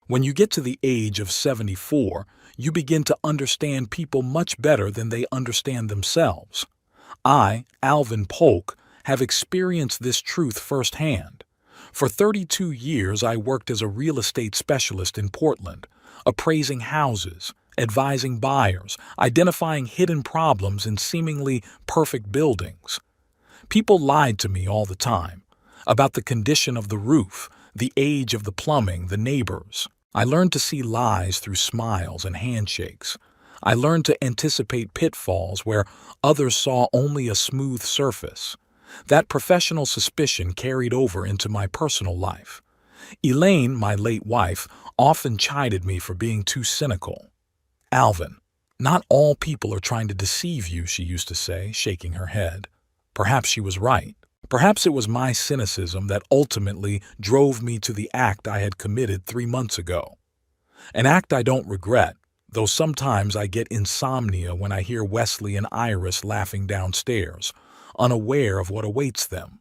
When you get to the age of 74, you begin to understand people much better than they understand themselves. I, Alvin Polk, have experienced this truth firsthand. For 32 years, I worked as a real estate specialist in Portland, appraising houses, advising buyers, identifying hidden problems in seemingly perfect buildings. People lied to me all the time about the condition of the roof, the age of the plumbing, the neighbors. I learned to see lies through smiles and handshakes. I learned to anticipate pitfalls where others saw only a smooth surface. That professional suspicion carried over into my personal life. Elaine, my late wife, often chided me for being too cynical. "Alvin, not all people are trying to deceive you," she used to say, shaking her head. Perhaps she was right. Perhaps it was my cynicism that ultimately drove me to the act I had committed 3 months ago. An act I don't regret, though sometimes I get insomnia when I hear Wesley and Iris laughing downstairs, unaware of what awaits them.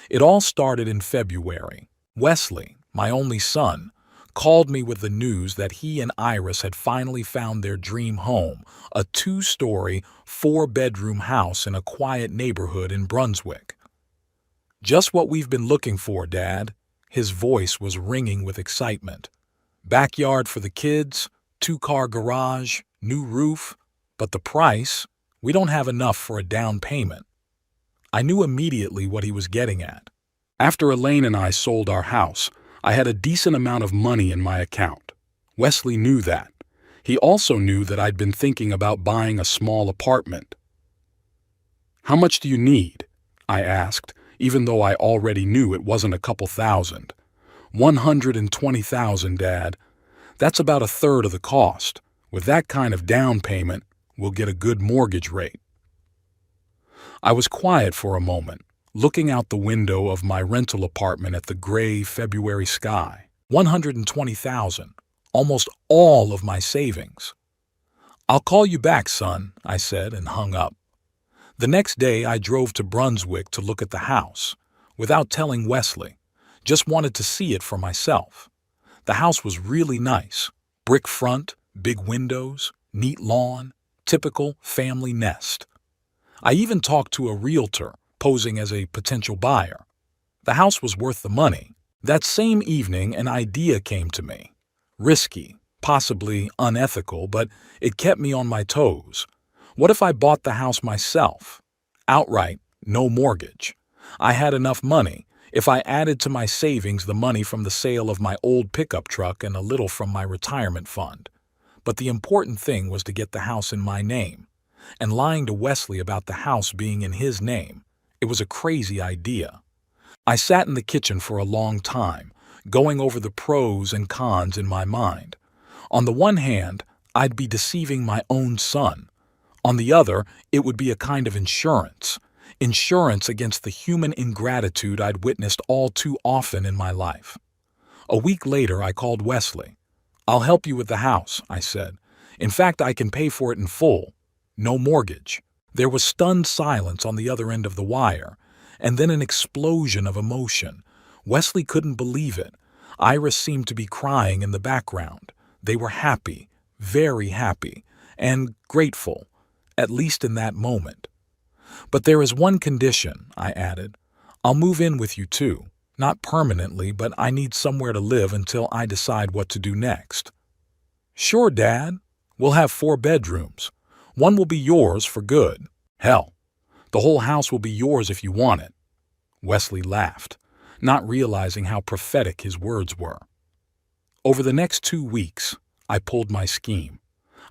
It all started in February. Wesley, my only son, called me with the news that he and Iris had finally found their dream home, a 2-story, 4-bedroom house in a quiet neighborhood in Brunswick. "Just what we've been looking for, Dad." His voice was ringing with excitement. "Backyard for the kids, 2-car garage, new roof, but the price, we don't have enough for a down payment." I knew immediately what he was getting at. After Elaine and I sold our house, I had a decent amount of money in my account. Wesley knew that. He also knew that I'd been thinking about buying a small apartment. "How much do you need?" I asked, even though I already knew it wasn't a couple thousand. "120,000, Dad. That's about a third of the cost. With that kind of down payment, we'll get a good mortgage rate." I was quiet for a moment, looking out the window of my rental apartment at the gray February sky. 120,000, almost all of my savings. "I'll call you back, son," I said and hung up. The next day I drove to Brunswick to look at the house, without telling Wesley. Just wanted to see it for myself. The house was really nice. Brick front, big windows, neat lawn, typical family nest. I even talked to a realtor, posing as a potential buyer. The house was worth the money. That same evening, an idea came to me. Risky, possibly unethical, but it kept me on my toes. What if I bought the house myself? Outright, no mortgage. I had enough money. If I added to my savings the money from the sale of my old pickup truck and a little from my retirement fund. But the important thing was to get the house in my name. And lying to Wesley about the house being in his name, it was a crazy idea. I sat in the kitchen for a long time, going over the pros and cons in my mind. On the one hand, I'd be deceiving my own son. On the other, it would be a kind of insurance against the human ingratitude I'd witnessed all too often in my life. A week later, I called Wesley. "I'll help you with the house," I said. "In fact, I can pay for it in full. No mortgage." There was stunned silence on the other end of the wire, and then an explosion of emotion. Wesley couldn't believe it. Iris seemed to be crying in the background. They were happy, very happy, and grateful, at least in that moment. "But there is one condition," I added. "I'll move in with you too. Not permanently, but I need somewhere to live until I decide what to do next." "Sure, Dad. We'll have 4 bedrooms. One will be yours for good. Hell, the whole house will be yours if you want it." Wesley laughed, not realizing how prophetic his words were. Over the next 2 weeks, I pulled my scheme.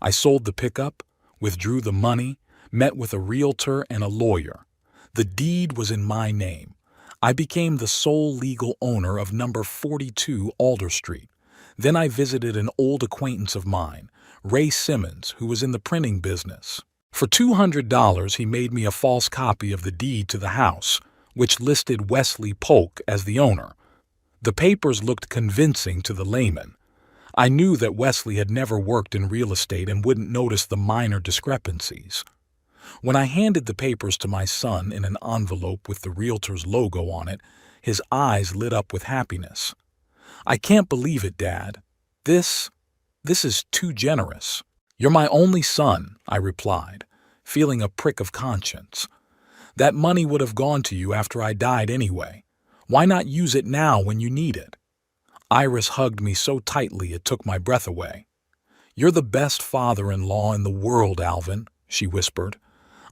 I sold the pickup, withdrew the money, met with a realtor and a lawyer. The deed was in my name. I became the sole legal owner of number 42 Alder Street. Then I visited an old acquaintance of mine, Ray Simmons, who was in the printing business. For $200, he made me a false copy of the deed to the house, which listed Wesley Polk as the owner. The papers looked convincing to the layman. I knew that Wesley had never worked in real estate and wouldn't notice the minor discrepancies. When I handed the papers to my son in an envelope with the realtor's logo on it, his eyes lit up with happiness. "I can't believe it, Dad. This, this is too generous. You're my only son, I replied, feeling a prick of conscience. That money would have gone to you after I died anyway. Why not use it now when you need it? Iris hugged me so tightly it took my breath away. You're the best father-in-law in the world, Alvin, she whispered.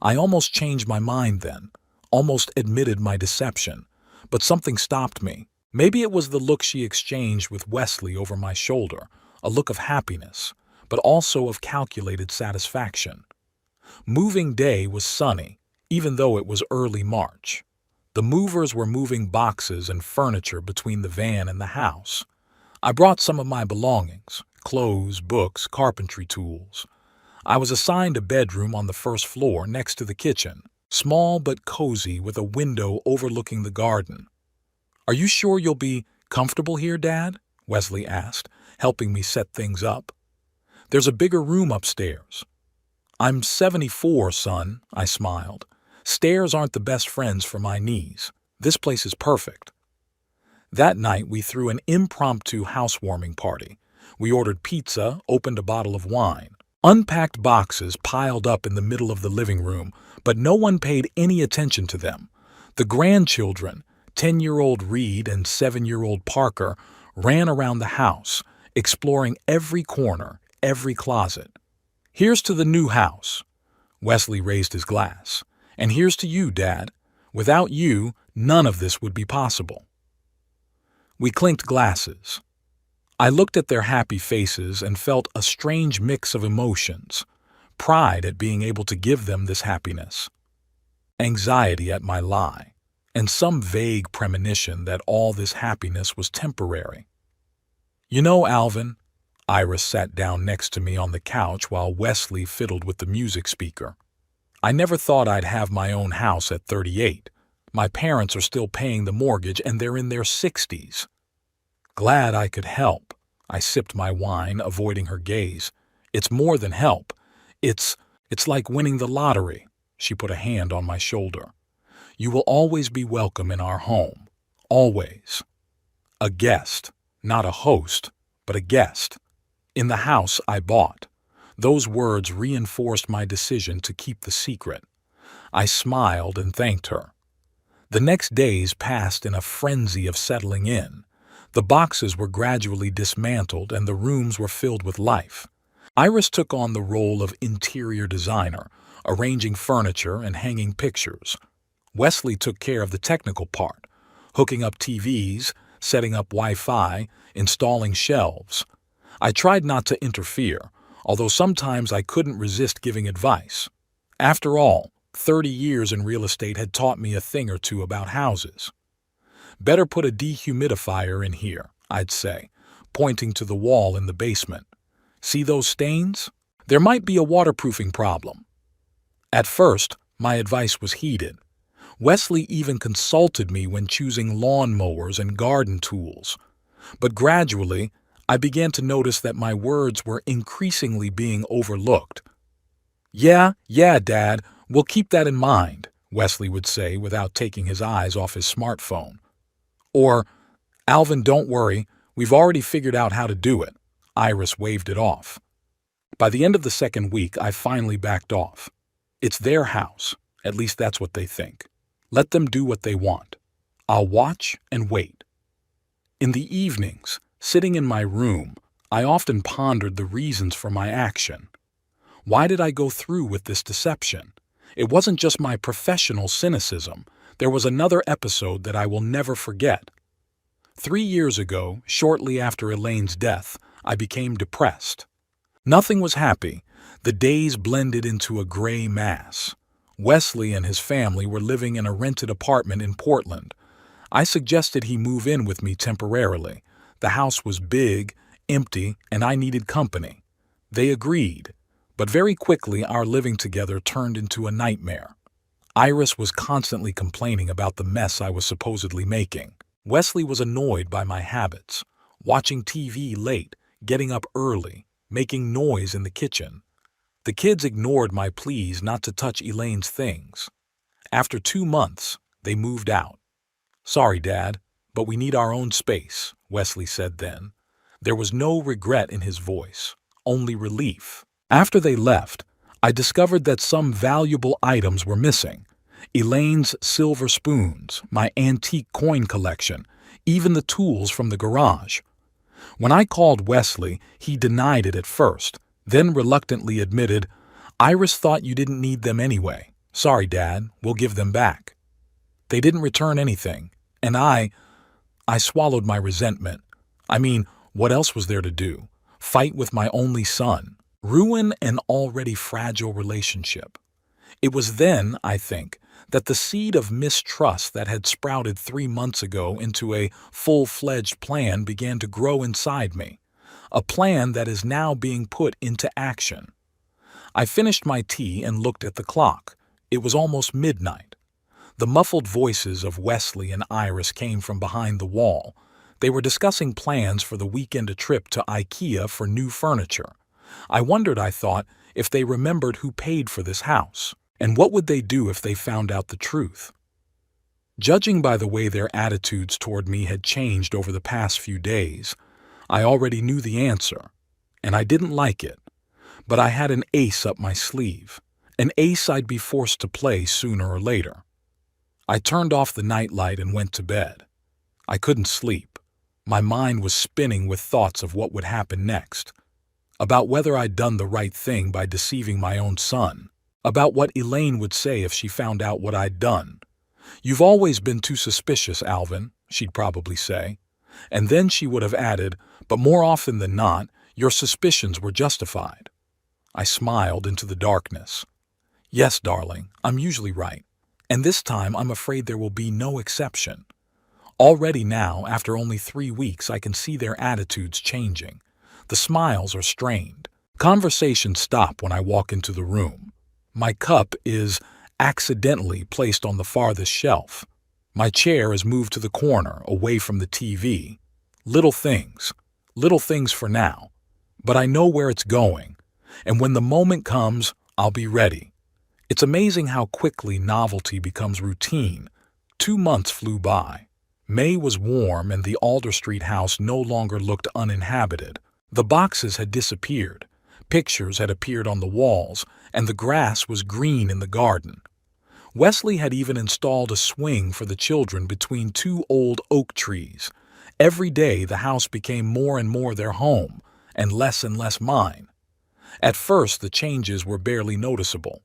I almost changed my mind then, almost admitted my deception, but something stopped me. Maybe it was the look she exchanged with Wesley over my shoulder, a look of happiness, but also of calculated satisfaction. Moving day was sunny, even though it was early March. The movers were moving boxes and furniture between the van and the house. I brought some of my belongings, clothes, books, carpentry tools. I was assigned a bedroom on the first floor next to the kitchen, small but cozy with a window overlooking the garden. Are you sure you'll be comfortable here, Dad? Wesley asked, helping me set things up. There's a bigger room upstairs. I'm 74, son, I smiled. Stairs aren't the best friends for my knees. This place is perfect. That night we threw an impromptu housewarming party. We ordered pizza, opened a bottle of wine. Unpacked boxes piled up in the middle of the living room, but no one paid any attention to them. The grandchildren, 10-year-old Reed and 7-year-old Parker, ran around the house, exploring every corner, every closet. Here's to the new house. Wesley raised his glass. And here's to you, Dad. Without you, none of this would be possible. We clinked glasses. I looked at their happy faces and felt a strange mix of emotions, pride at being able to give them this happiness, anxiety at my lie, and some vague premonition that all this happiness was temporary. You know, Alvin, Iris sat down next to me on the couch while Wesley fiddled with the music speaker. I never thought I'd have my own house at 38. My parents are still paying the mortgage and they're in their 60s. Glad I could help. I sipped my wine, avoiding her gaze. It's more than help. It's like winning the lottery. She put a hand on my shoulder. You will always be welcome in our home. Always. A guest, not a host, but a guest. In the house I bought. Those words reinforced my decision to keep the secret. I smiled and thanked her. The next days passed in a frenzy of settling in. The boxes were gradually dismantled and the rooms were filled with life. Iris took on the role of interior designer, arranging furniture and hanging pictures. Wesley took care of the technical part, hooking up TVs, setting up Wi-Fi, installing shelves. I tried not to interfere, although sometimes I couldn't resist giving advice. After all, 30 years in real estate had taught me a thing or two about houses. Better put a dehumidifier in here, I'd say, pointing to the wall in the basement. See those stains? There might be a waterproofing problem. At first, my advice was heeded. Wesley even consulted me when choosing lawn mowers and garden tools. But gradually, I began to notice that my words were increasingly being overlooked. Yeah, Dad, we'll keep that in mind, Wesley would say without taking his eyes off his smartphone. Or, Alvin, don't worry, we've already figured out how to do it. Iris waved it off. By the end of the second week, I finally backed off. It's their house, at least that's what they think. Let them do what they want. I'll watch and wait. In the evenings, sitting in my room, I often pondered the reasons for my action. Why did I go through with this deception? It wasn't just my professional cynicism. There was another episode that I will never forget. 3 years ago, shortly after Elaine's death, I became depressed. Nothing was happy. The days blended into a gray mass. Wesley and his family were living in a rented apartment in Portland. I suggested he move in with me temporarily. The house was big, empty, and I needed company. They agreed, but very quickly our living together turned into a nightmare. Iris was constantly complaining about the mess I was supposedly making. Wesley was annoyed by my habits, watching TV late, getting up early, making noise in the kitchen. The kids ignored my pleas not to touch Elaine's things. After 2 months, they moved out. Sorry, Dad, but we need our own space, Wesley said then. There was no regret in his voice, only relief. After they left, I discovered that some valuable items were missing. Elaine's silver spoons, my antique coin collection, even the tools from the garage. When I called Wesley, he denied it at first, then reluctantly admitted, "Iris thought you didn't need them anyway. Sorry, Dad, we'll give them back." They didn't return anything, and I swallowed my resentment. I mean, what else was there to do? Fight with my only son? Ruin an already fragile relationship? It was then, I think, that the seed of mistrust that had sprouted 3 months ago into a full-fledged plan began to grow inside me, a plan that is now being put into action. I finished my tea and looked at the clock. It was almost midnight. The muffled voices of Wesley and Iris came from behind the wall. They were discussing plans for the weekend trip to IKEA for new furniture. I wondered, I thought, if they remembered who paid for this house. And what would they do if they found out the truth? Judging by the way their attitudes toward me had changed over the past few days, I already knew the answer, and I didn't like it. But I had an ace up my sleeve, an ace I'd be forced to play sooner or later. I turned off the nightlight and went to bed. I couldn't sleep. My mind was spinning with thoughts of what would happen next, about whether I'd done the right thing by deceiving my own son, about what Elaine would say if she found out what I'd done. "You've always been too suspicious, Alvin," she'd probably say. And then she would have added, "But more often than not, your suspicions were justified." I smiled into the darkness. "Yes, darling, I'm usually right. And this time I'm afraid there will be no exception." Already now, after only 3 weeks, I can see their attitudes changing. The smiles are strained. Conversations stop when I walk into the room. My cup is accidentally placed on the farthest shelf. My chair is moved to the corner, away from the TV. Little things for now. But I know where it's going, and when the moment comes, I'll be ready. It's amazing how quickly novelty becomes routine. 2 months flew by. May was warm, and the Alder Street house no longer looked uninhabited. The boxes had disappeared. Pictures had appeared on the walls, and the grass was green in the garden. Wesley had even installed a swing for the children between 2 old oak trees. Every day the house became more and more their home, and less mine. At first the changes were barely noticeable.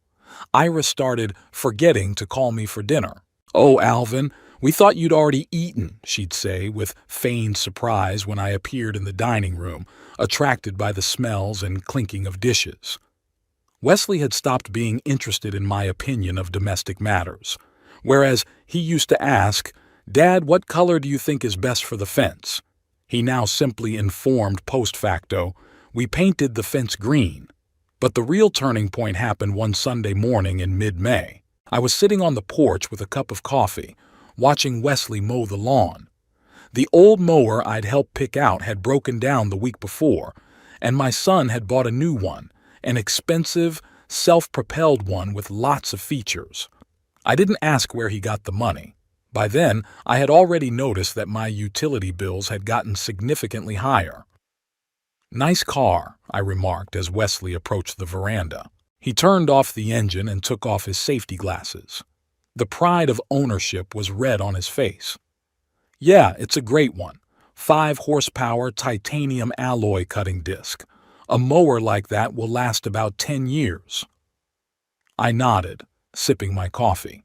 Iris started forgetting to call me for dinner. "Oh, Alvin, we thought you'd already eaten," she'd say with feigned surprise when I appeared in the dining room, attracted by the smells and clinking of dishes. Wesley had stopped being interested in my opinion of domestic matters. Whereas he used to ask, "Dad, what color do you think is best for the fence?" He now simply informed post facto, "We painted the fence green." But the real turning point happened one Sunday morning in mid-May. I was sitting on the porch with a cup of coffee, watching Wesley mow the lawn. The old mower I'd helped pick out had broken down the week before, and my son had bought a new one, an expensive, self-propelled one with lots of features. I didn't ask where he got the money. By then, I had already noticed that my utility bills had gotten significantly higher. "Nice car," I remarked as Wesley approached the veranda. He turned off the engine and took off his safety glasses. The pride of ownership was red on his face. "Yeah, it's a great one. 5-horsepower titanium alloy cutting disc. A mower like that will last about 10 years. I nodded, sipping my coffee.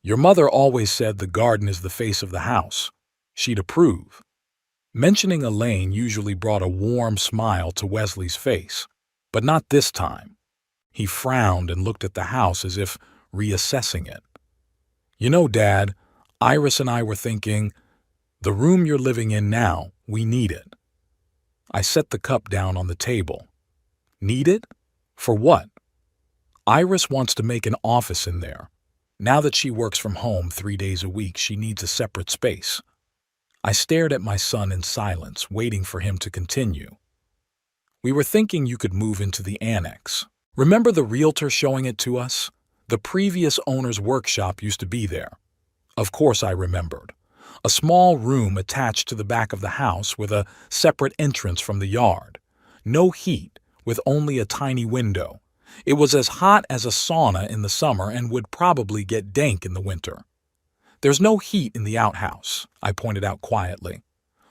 "Your mother always said the garden is the face of the house. She'd approve." Mentioning Elaine usually brought a warm smile to Wesley's face, but not this time. He frowned and looked at the house as if reassessing it. "You know, Dad, Iris and I were thinking, the room you're living in now, we need it." I set the cup down on the table. "Need it? For what?" "Iris wants to make an office in there. Now that she works from home 3 days a week, she needs a separate space." I stared at my son in silence, waiting for him to continue. "We were thinking you could move into the annex. Remember the realtor showing it to us? The previous owner's workshop used to be there." Of course I remembered. A small room attached to the back of the house with a separate entrance from the yard. No heat, with only a tiny window. It was as hot as a sauna in the summer and would probably get dank in the winter. "There's no heat in the outhouse," I pointed out quietly.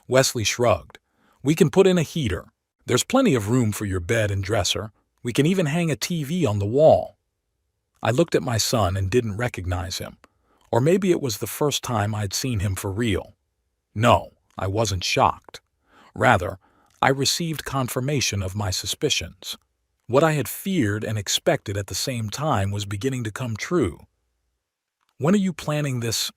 Wesley shrugged. "We can put in a heater. There's plenty of room for your bed and dresser. We can even hang a TV on the wall." I looked at my son and didn't recognize him. Or maybe it was the first time I'd seen him for real. No, I wasn't shocked. Rather, I received confirmation of my suspicions. What I had feared and expected at the same time was beginning to come true. "When are you planning this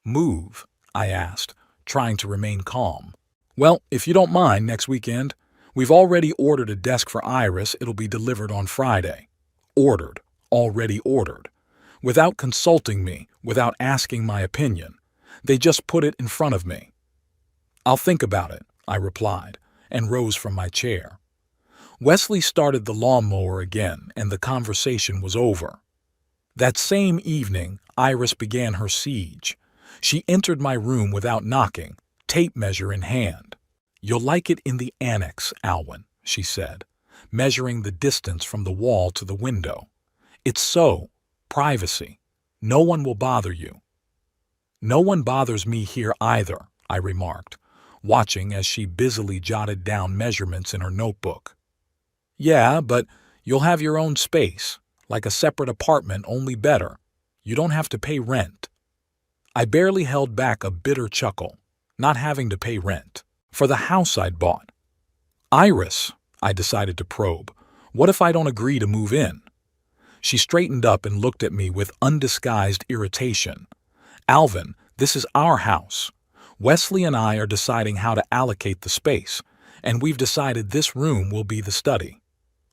move?" I asked, trying to remain calm. "Well, if you don't mind, next weekend. We've already ordered a desk for Iris. It'll be delivered on Friday." Ordered. Already ordered. Without consulting me, without asking my opinion. They just put it in front of me. "I'll think about it," I replied, and rose from my chair. Wesley started the lawnmower again, and the conversation was over. That same evening, Iris began her siege. She entered my room without knocking, tape measure in hand. "You'll like it in the annex, Alwyn," she said, measuring the distance from the wall to the window. "It's so privacy. No one will bother you." "No one bothers me here either," I remarked, watching as she busily jotted down measurements in her notebook. "Yeah, but you'll have your own space, like a separate apartment, only better. You don't have to pay rent." I barely held back a bitter chuckle, not having to pay rent, for the house I'd bought. "Iris," I decided to probe, "what if I don't agree to move in?" She straightened up and looked at me with undisguised irritation. "Alvin, this is our house. Wesley and I are deciding how to allocate the space, and we've decided this room will be the study.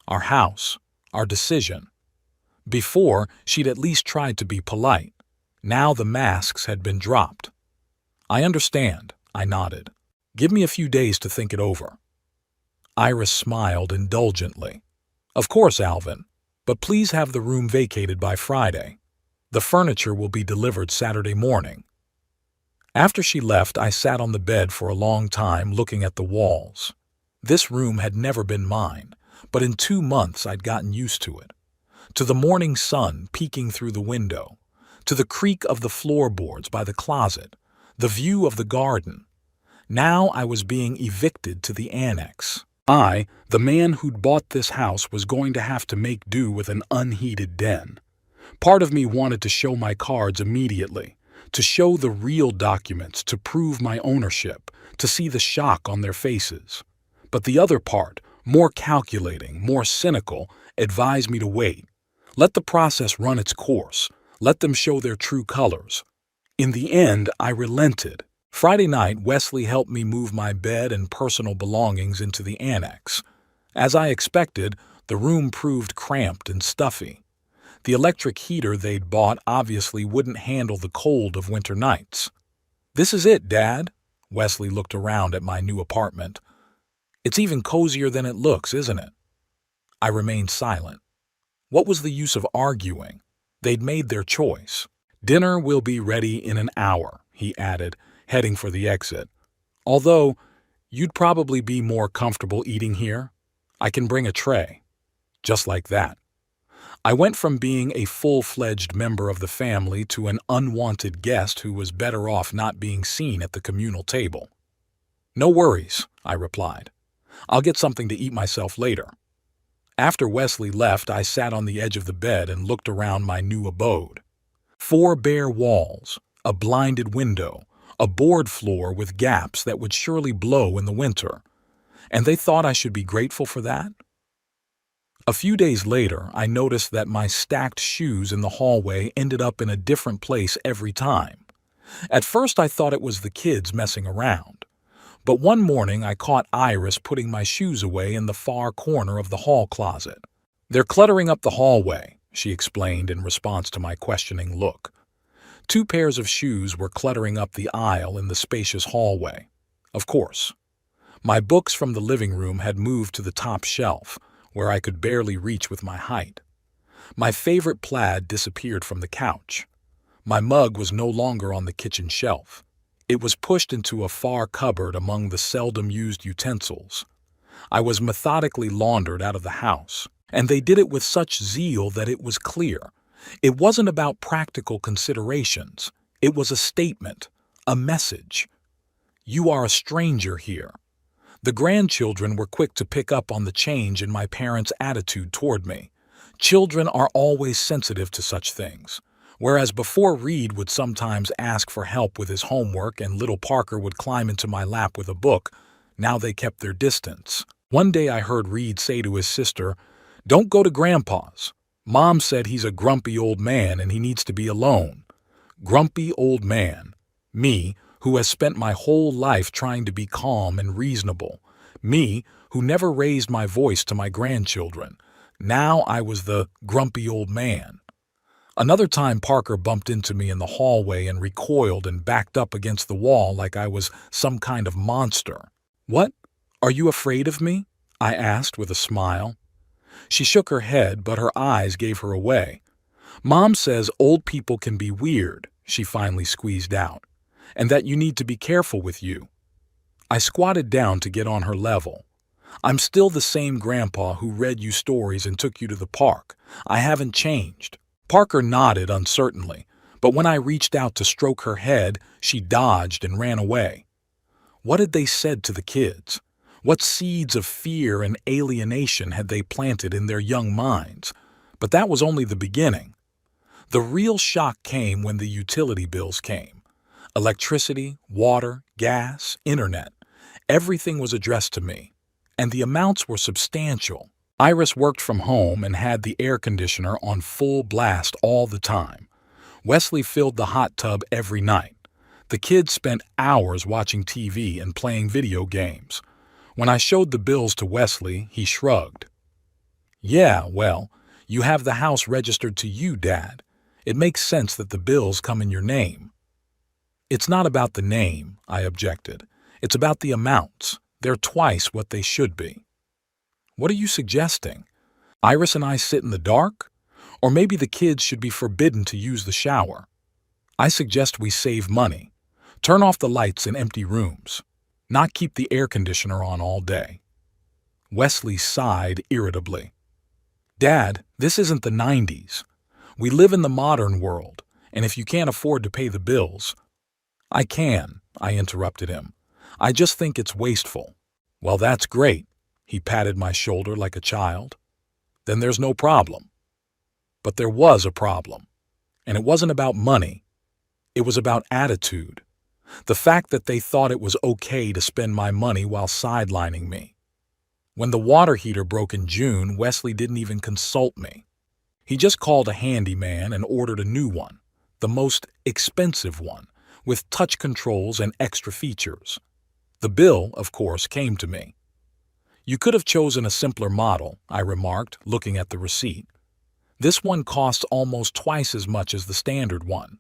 Our house, our decision." Before, she'd at least tried to be polite. Now the masks had been dropped. "I understand," I nodded. "Give me a few days to think it over." Iris smiled indulgently. "Of course, Alvin. But please have the room vacated by Friday. The furniture will be delivered Saturday morning." After she left, I sat on the bed for a long time looking at the walls. This room had never been mine, but in 2 months I'd gotten used to it. To the morning sun peeking through the window, to the creak of the floorboards by the closet, the view of the garden. Now I was being evicted to the annex. I, the man who'd bought this house, was going to have to make do with an unheated den. Part of me wanted to show my cards immediately, to show the real documents, to prove my ownership, to see the shock on their faces. But the other part, more calculating, more cynical, advised me to wait. Let the process run its course. Let them show their true colors. In the end, I relented. Friday night, Wesley helped me move my bed and personal belongings into the annex. As I expected, the room proved cramped and stuffy. The electric heater they'd bought obviously wouldn't handle the cold of winter nights. "This is it, Dad." Wesley looked around at my new apartment. "It's even cozier than it looks, isn't it?" I remained silent. What was the use of arguing? They'd made their choice. "Dinner will be ready in an hour," he added, heading for the exit. "Although, you'd probably be more comfortable eating here. I can bring a tray." Just like that. I went from being a full-fledged member of the family to an unwanted guest who was better off not being seen at the communal table. "No worries," I replied. "I'll get something to eat myself later." After Wesley left, I sat on the edge of the bed and looked around my new abode. 4 bare walls, a blinded window, a board floor with gaps that would surely blow in the winter. And they thought I should be grateful for that? A few days later, I noticed that my stacked shoes in the hallway ended up in a different place every time. At first, I thought it was the kids messing around. But one morning, I caught Iris putting my shoes away in the far corner of the hall closet. "They're cluttering up the hallway," she explained in response to my questioning look. 2 pairs of shoes were cluttering up the aisle in the spacious hallway. Of course. My books from the living room had moved to the top shelf, where I could barely reach with my height. My favorite plaid disappeared from the couch. My mug was no longer on the kitchen shelf. It was pushed into a far cupboard among the seldom-used utensils. I was methodically laundered out of the house, and they did it with such zeal that it was clear. It wasn't about practical considerations. It was a statement, a message. You are a stranger here. The grandchildren were quick to pick up on the change in my parents' attitude toward me. Children are always sensitive to such things. Whereas before Reed would sometimes ask for help with his homework and little Parker would climb into my lap with a book, now they kept their distance. One day I heard Reed say to his sister, "Don't go to Grandpa's. Mom said he's a grumpy old man and he needs to be alone." Grumpy old man. Me, who has spent my whole life trying to be calm and reasonable. Me, who never raised my voice to my grandchildren. Now I was the grumpy old man. Another time Parker bumped into me in the hallway and recoiled and backed up against the wall like I was some kind of monster. "What? Are you afraid of me?" I asked with a smile. She shook her head, but her eyes gave her away. "Mom says old people can be weird," she finally squeezed out, "and that you need to be careful with you." I squatted down to get on her level. "I'm still the same grandpa who read you stories and took you to the park. I haven't changed." Parker nodded uncertainly, but when I reached out to stroke her head, she dodged and ran away. What had they said to the kids? What seeds of fear and alienation had they planted in their young minds? But that was only the beginning. The real shock came when the utility bills came. Electricity, water, gas, internet. Everything was addressed to me, and the amounts were substantial. Iris worked from home and had the air conditioner on full blast all the time. Wesley filled the hot tub every night. The kids spent hours watching TV and playing video games. When I showed the bills to Wesley, he shrugged. "Yeah, well, you have the house registered to you, Dad. It makes sense that the bills come in your name." "It's not about the name," I objected. "It's about the amounts. They're twice what they should be." "What are you suggesting? Iris and I sit in the dark? Or maybe the kids should be forbidden to use the shower?" "I suggest we save money. Turn off the lights in empty rooms. Not keep the air conditioner on all day." Wesley sighed irritably. "Dad, this isn't the 90s. We live in the modern world, and if you can't afford to pay the bills—" "I can," I interrupted him. "I just think it's wasteful." "Well, that's great." He patted my shoulder like a child. "Then there's no problem." But there was a problem. And it wasn't about money. It was about attitude. The fact that they thought it was okay to spend my money while sidelining me. When the water heater broke in June, Wesley didn't even consult me. He just called a handyman and ordered a new one, the most expensive one, with touch controls and extra features. The bill, of course, came to me. "You could have chosen a simpler model," I remarked, looking at the receipt. "This one costs almost twice as much as the standard one."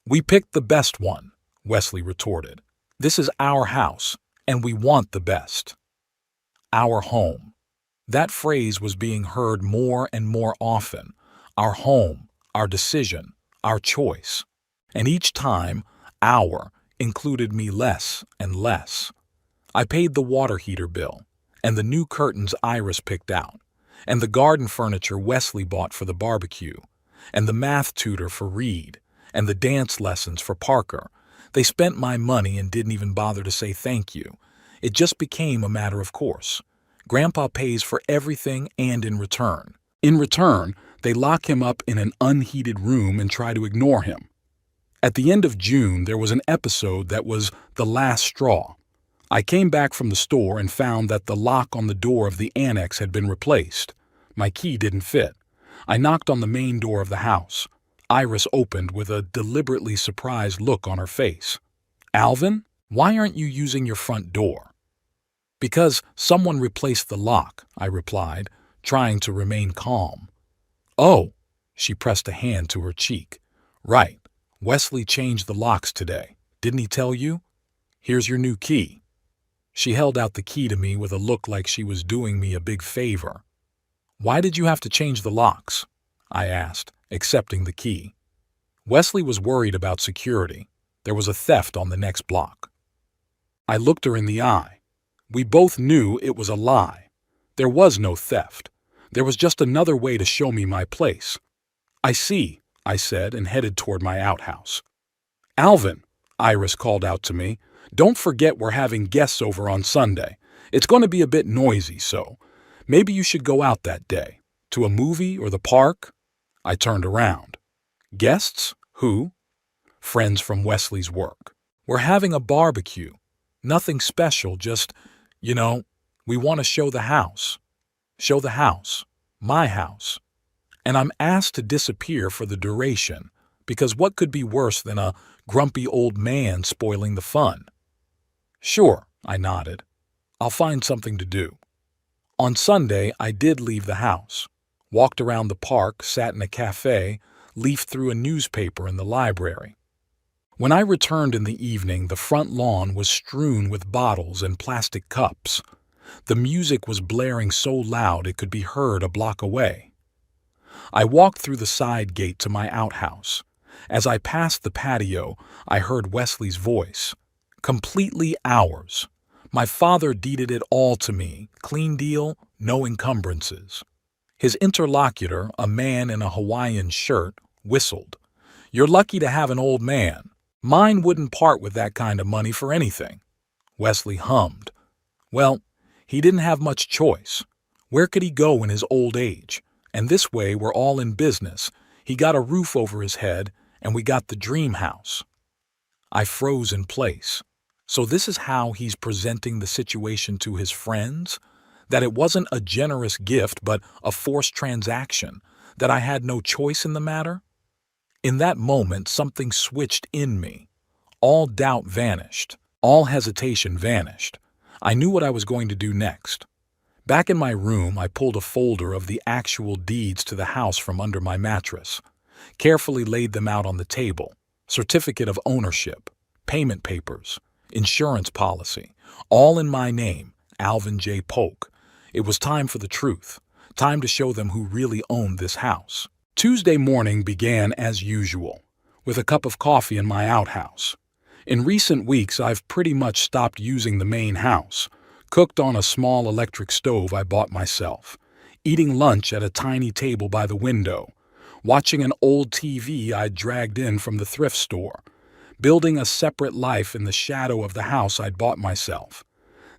"We picked the best one," Wesley retorted. "This is our house, and we want the best." Our home. That phrase was being heard more and more often. Our home, our decision, our choice. And each time, our included me less and less. I paid the water heater bill, and the new curtains Iris picked out, and the garden furniture Wesley bought for the barbecue, and the math tutor for Reed, and the dance lessons for Parker. They spent my money and didn't even bother to say thank you. It just became a matter of course. Grandpa pays for everything, and in return, they lock him up in an unheated room and try to ignore him. At the end of June, there was an episode that was the last straw. I came back from the store and found that the lock on the door of the annex had been replaced. My key didn't fit. I knocked on the main door of the house. Iris opened with a deliberately surprised look on her face. "Alvin, why aren't you using your front door?" "Because someone replaced the lock," I replied, trying to remain calm. "Oh," she pressed a hand to her cheek. "Right. Wesley changed the locks today. Didn't he tell you? Here's your new key." She held out the key to me with a look like she was doing me a big favor. "Why did you have to change the locks?" I asked, accepting the key. Wesley was worried about security. There was a theft on the next block. I looked her in the eye. We both knew it was a lie. There was no theft. There was just another way to show me my place. I see, I said, and headed toward my outhouse. Alvin, Iris called out to me, don't forget we're having guests over on Sunday. It's going to be a bit noisy, so maybe you should go out that day. To a movie or the park? I turned around. Guests? Who? Friends from Wesley's work. We're having a barbecue. Nothing special, just, we want to show the house. Show the house. My house. And I'm asked to disappear for the duration, because what could be worse than a grumpy old man spoiling the fun? Sure, I nodded. I'll find something to do. On Sunday, I did leave the house. Walked around the park, sat in a cafe, leafed through a newspaper in the library. When I returned in the evening, the front lawn was strewn with bottles and plastic cups. The music was blaring so loud it could be heard a block away. I walked through the side gate to my outhouse. As I passed the patio, I heard Wesley's voice. Completely ours. My father deeded it all to me. Clean deal, no encumbrances. His interlocutor, a man in a Hawaiian shirt, whistled. You're lucky to have an old man. Mine wouldn't part with that kind of money for anything. Wesley hummed. Well, he didn't have much choice. Where could he go in his old age? And this way we're all in business. He got a roof over his head, and we got the dream house. I froze in place. So this is how he's presenting the situation to his friends? That it wasn't a generous gift, but a forced transaction? That I had no choice in the matter? In that moment, something switched in me. All doubt vanished. All hesitation vanished. I knew what I was going to do next. Back in my room, I pulled a folder of the actual deeds to the house from under my mattress, carefully laid them out on the table. Certificate of ownership, payment papers, insurance policy, all in my name, Alvin J. Polk. It was time for the truth, time to show them who really owned this house. Tuesday morning began as usual, with a cup of coffee in my outhouse. In recent weeks, I've pretty much stopped using the main house, cooked on a small electric stove I bought myself, eating lunch at a tiny table by the window, watching an old TV I'd dragged in from the thrift store, building a separate life in the shadow of the house I'd bought myself.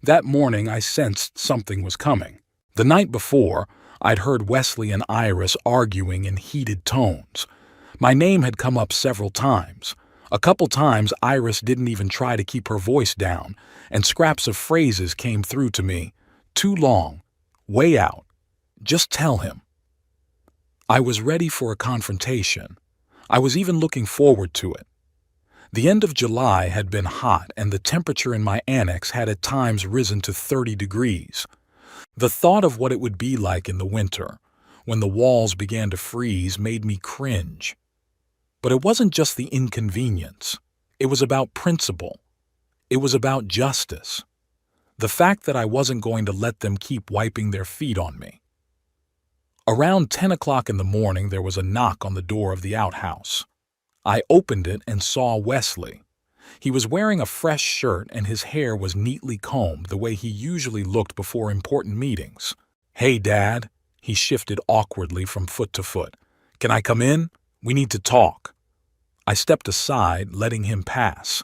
That morning, I sensed something was coming. The night before, I'd heard Wesley and Iris arguing in heated tones. My name had come up several times. A couple times, Iris didn't even try to keep her voice down, and scraps of phrases came through to me. Too long. Way out. Just tell him. I was ready for a confrontation. I was even looking forward to it. The end of July had been hot, and the temperature in my annex had at times risen to 30 degrees. The thought of what it would be like in the winter, when the walls began to freeze, made me cringe. But it wasn't just the inconvenience. It was about principle. It was about justice. The fact that I wasn't going to let them keep wiping their feet on me. Around 10 o'clock in the morning, there was a knock on the door of the outhouse. I opened it and saw Wesley. He was wearing a fresh shirt and his hair was neatly combed the way he usually looked before important meetings. Hey, Dad. He shifted awkwardly from foot to foot. Can I come in? We need to talk. I stepped aside, letting him pass.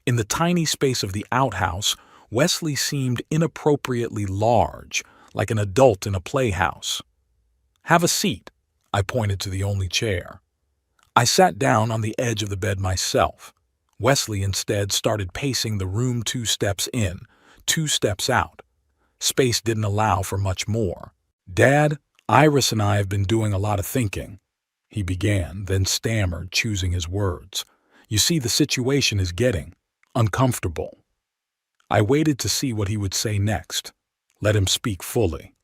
In the tiny space of the outhouse, Wesley seemed inappropriately large, like an adult in a playhouse. Have a seat, I pointed to the only chair. I sat down on the edge of the bed myself. Wesley instead started pacing the room 2 steps in, 2 steps out. Space didn't allow for much more. Dad, Iris and I have been doing a lot of thinking, he began, then stammered, choosing his words. You see, the situation is getting uncomfortable. I waited to see what he would say next. Let him speak fully.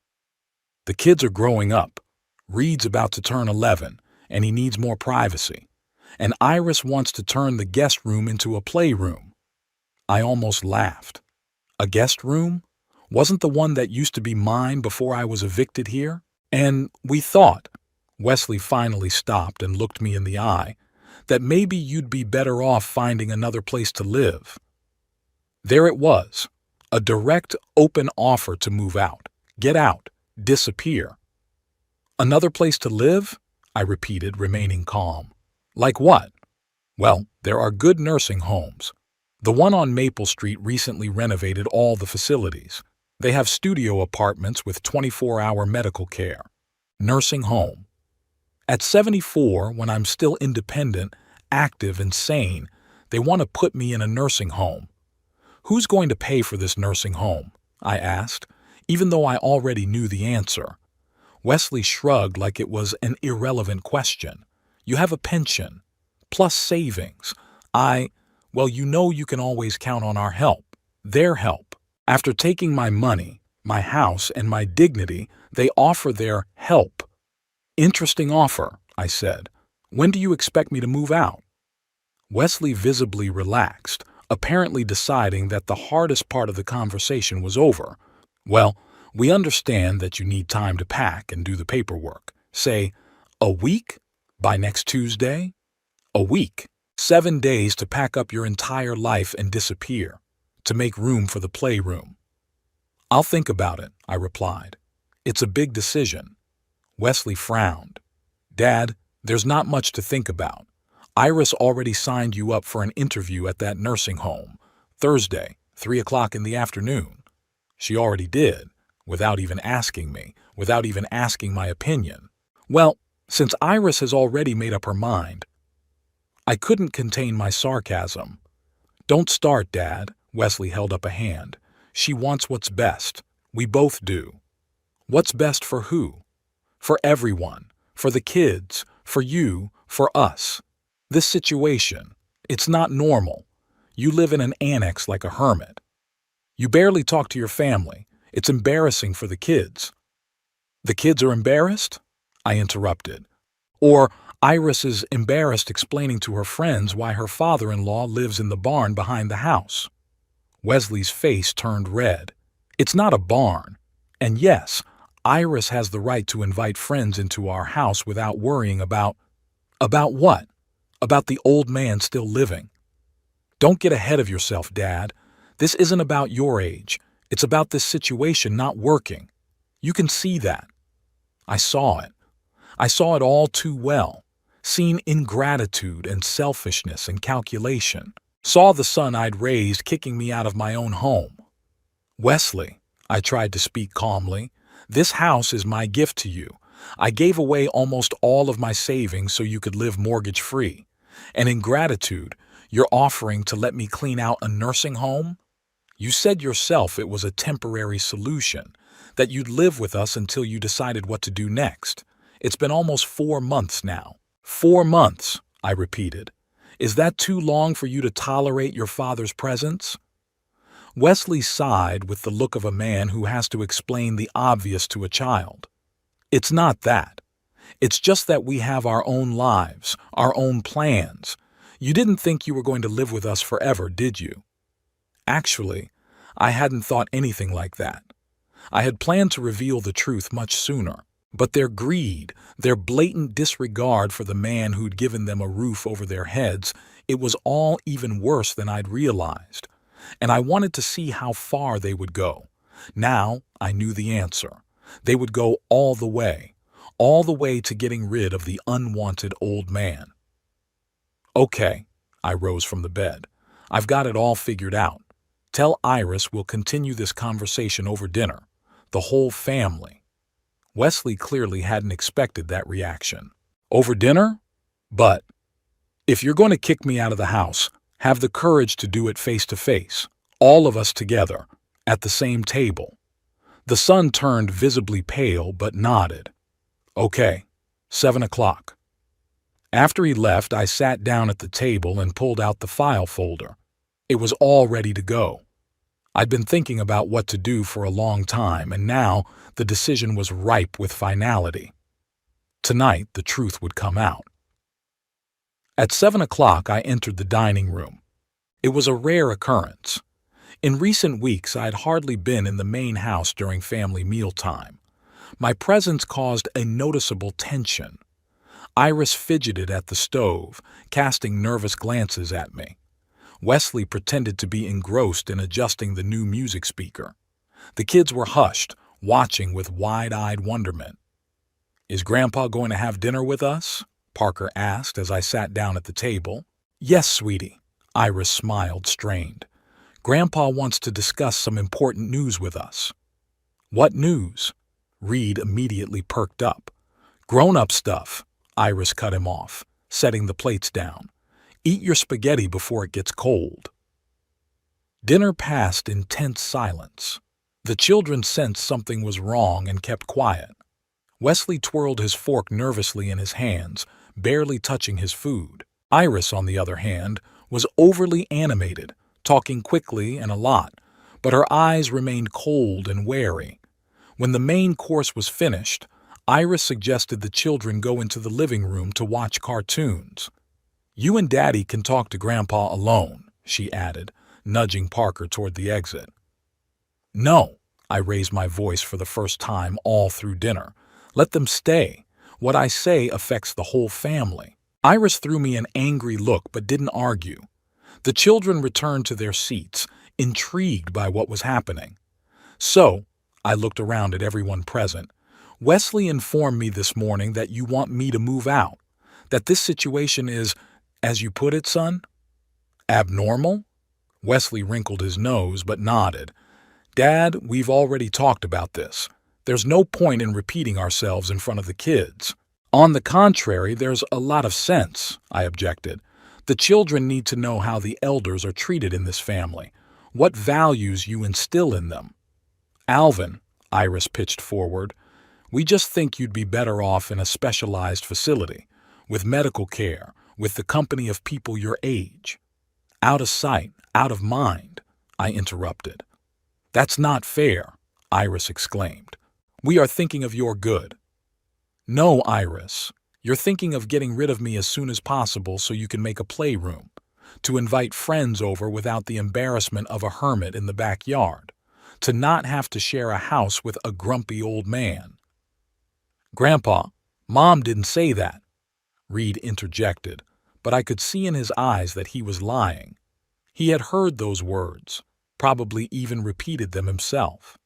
The kids are growing up. Reed's about to turn 11, and he needs more privacy. And Iris wants to turn the guest room into a playroom. I almost laughed. A guest room? Wasn't the one that used to be mine before I was evicted here? And we thought. Wesley finally stopped and looked me in the eye, that maybe you'd be better off finding another place to live. There it was, a direct, open offer to move out, get out, disappear. Another place to live? I repeated, remaining calm. Like what? Well, there are good nursing homes. The one on Maple Street recently renovated all the facilities. They have studio apartments with 24-hour medical care. Nursing home. At 74, when I'm still independent, active, and sane, they want to put me in a nursing home. Who's going to pay for this nursing home? I asked, even though I already knew the answer. Wesley shrugged like it was an irrelevant question. You have a pension, plus savings. Well, you know you can always count on our help, their help. After taking my money, my house, and my dignity, they offer their help. Interesting offer, I said. When do you expect me to move out? Wesley visibly relaxed, apparently deciding that the hardest part of the conversation was over. Well, we understand that you need time to pack and do the paperwork. Say, a week? By next Tuesday? A week. 7 days to pack up your entire life and disappear, to make room for the playroom. I'll think about it, I replied. It's a big decision. Wesley frowned. Dad, there's not much to think about. Iris already signed you up for an interview at that nursing home, Thursday, 3 o'clock in the afternoon. She already did, without even asking me, without even asking my opinion. Well, since Iris has already made up her mind, I couldn't contain my sarcasm. Don't start, Dad, Wesley held up a hand. She wants what's best. We both do. What's best for who? For everyone. For the kids. For you. For us. This situation, it's not normal. You live in an annex like a hermit. You barely talk to your family. It's embarrassing for the kids. The kids are embarrassed? I interrupted. Or Iris is embarrassed explaining to her friends why her father-in-law lives in the barn behind the house. Wesley's face turned red. It's not a barn. And yes, Iris has the right to invite friends into our house without worrying about what? About the old man still living. Don't get ahead of yourself, Dad. This isn't about your age. It's about this situation not working. You can see that. I saw it. I saw it all too well. Seen ingratitude and selfishness and calculation. Saw the son I'd raised kicking me out of my own home. Wesley, I tried to speak calmly, this house is my gift to you. I gave away almost all of my savings so you could live mortgage-free. And in gratitude, you're offering to let me clean out a nursing home? You said yourself it was a temporary solution, that you'd live with us until you decided what to do next. It's been almost 4 months now. 4 months, I repeated. Is that too long for you to tolerate your father's presence? Wesley sighed with the look of a man who has to explain the obvious to a child. It's not that. It's just that we have our own lives, our own plans. You didn't think you were going to live with us forever, did you? Actually, I hadn't thought anything like that. I had planned to reveal the truth much sooner. But their greed, their blatant disregard for the man who'd given them a roof over their heads, it was all even worse than I'd realized. And I wanted to see how far they would go. Now I knew the answer. They would go all the way to getting rid of the unwanted old man. Okay, I rose from the bed. I've got it all figured out. Tell Iris we'll continue this conversation over dinner. The whole family. Wesley clearly hadn't expected that reaction. Over dinner? But if you're going to kick me out of the house, have the courage to do it face to face, all of us together, at the same table. The son turned visibly pale but nodded. Okay, 7 o'clock. After he left, I sat down at the table and pulled out the file folder. It was all ready to go. I'd been thinking about what to do for a long time, and now the decision was ripe with finality. Tonight, the truth would come out. At 7 o'clock, I entered the dining room. It was a rare occurrence. In recent weeks, I had hardly been in the main house during family mealtime. My presence caused a noticeable tension. Iris fidgeted at the stove, casting nervous glances at me. Wesley pretended to be engrossed in adjusting the new music speaker. The kids were hushed, watching with wide-eyed wonderment. "Is Grandpa going to have dinner with us?" Parker asked as I sat down at the table. "Yes, sweetie." Iris smiled, strained. "Grandpa wants to discuss some important news with us." "What news?" Reed immediately perked up. "Grown-up stuff," Iris cut him off, setting the plates down. "Eat your spaghetti before it gets cold." Dinner passed in tense silence. The children sensed something was wrong and kept quiet. Wesley twirled his fork nervously in his hands, barely touching his food. Iris, on the other hand, was overly animated, talking quickly and a lot, but her eyes remained cold and wary. When the main course was finished, Iris suggested the children go into the living room to watch cartoons. "You and Daddy can talk to Grandpa alone," she added, nudging Parker toward the exit. "No," I raised my voice for the first time all through dinner. "Let them stay. What I say affects the whole family." Iris threw me an angry look but didn't argue. The children returned to their seats, intrigued by what was happening. "So," I looked around at everyone present, "Wesley informed me this morning that you want me to move out, that this situation is, as you put it, son?" "Abnormal?" Wesley wrinkled his nose but nodded. "Dad, we've already talked about this. There's no point in repeating ourselves in front of the kids." "On the contrary, there's a lot of sense," I objected. "The children need to know how the elders are treated in this family, what values you instill in them." "Alvin," Iris pitched forward, "we just think you'd be better off in a specialized facility, with medical care, with the company of people your age." "Out of sight, out of mind," I interrupted. "That's not fair," Iris exclaimed. "We are thinking of your good." "No, Iris. You're thinking of getting rid of me as soon as possible so you can make a playroom, to invite friends over without the embarrassment of a hermit in the backyard, to not have to share a house with a grumpy old man." "Grandpa, Mom didn't say that," Reed interjected, but I could see in his eyes that he was lying. He had heard those words, probably even repeated them himself.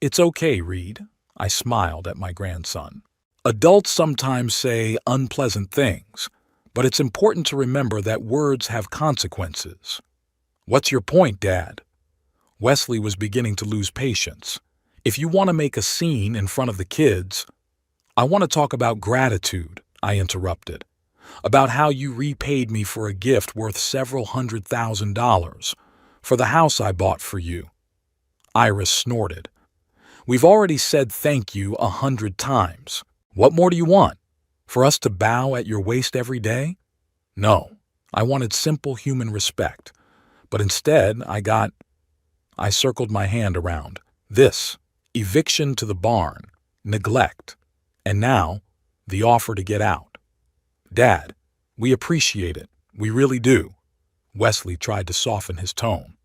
"It's okay, Reed," I smiled at my grandson. "Adults sometimes say unpleasant things, but it's important to remember that words have consequences." "What's your point, Dad?" Wesley was beginning to lose patience. "If you want to make a scene in front of the kids—" "I want to talk about gratitude," I interrupted. "About how you repaid me for a gift worth several $100,000, for the house I bought for you." Iris snorted. "We've already said thank you 100 times. What more do you want? For us to bow at your waist every day?" "No, I wanted simple human respect. But instead, I circled my hand around. This, eviction to the barn, neglect, and now, the offer to get out." "Dad, we appreciate it. We really do." Wesley tried to soften his tone.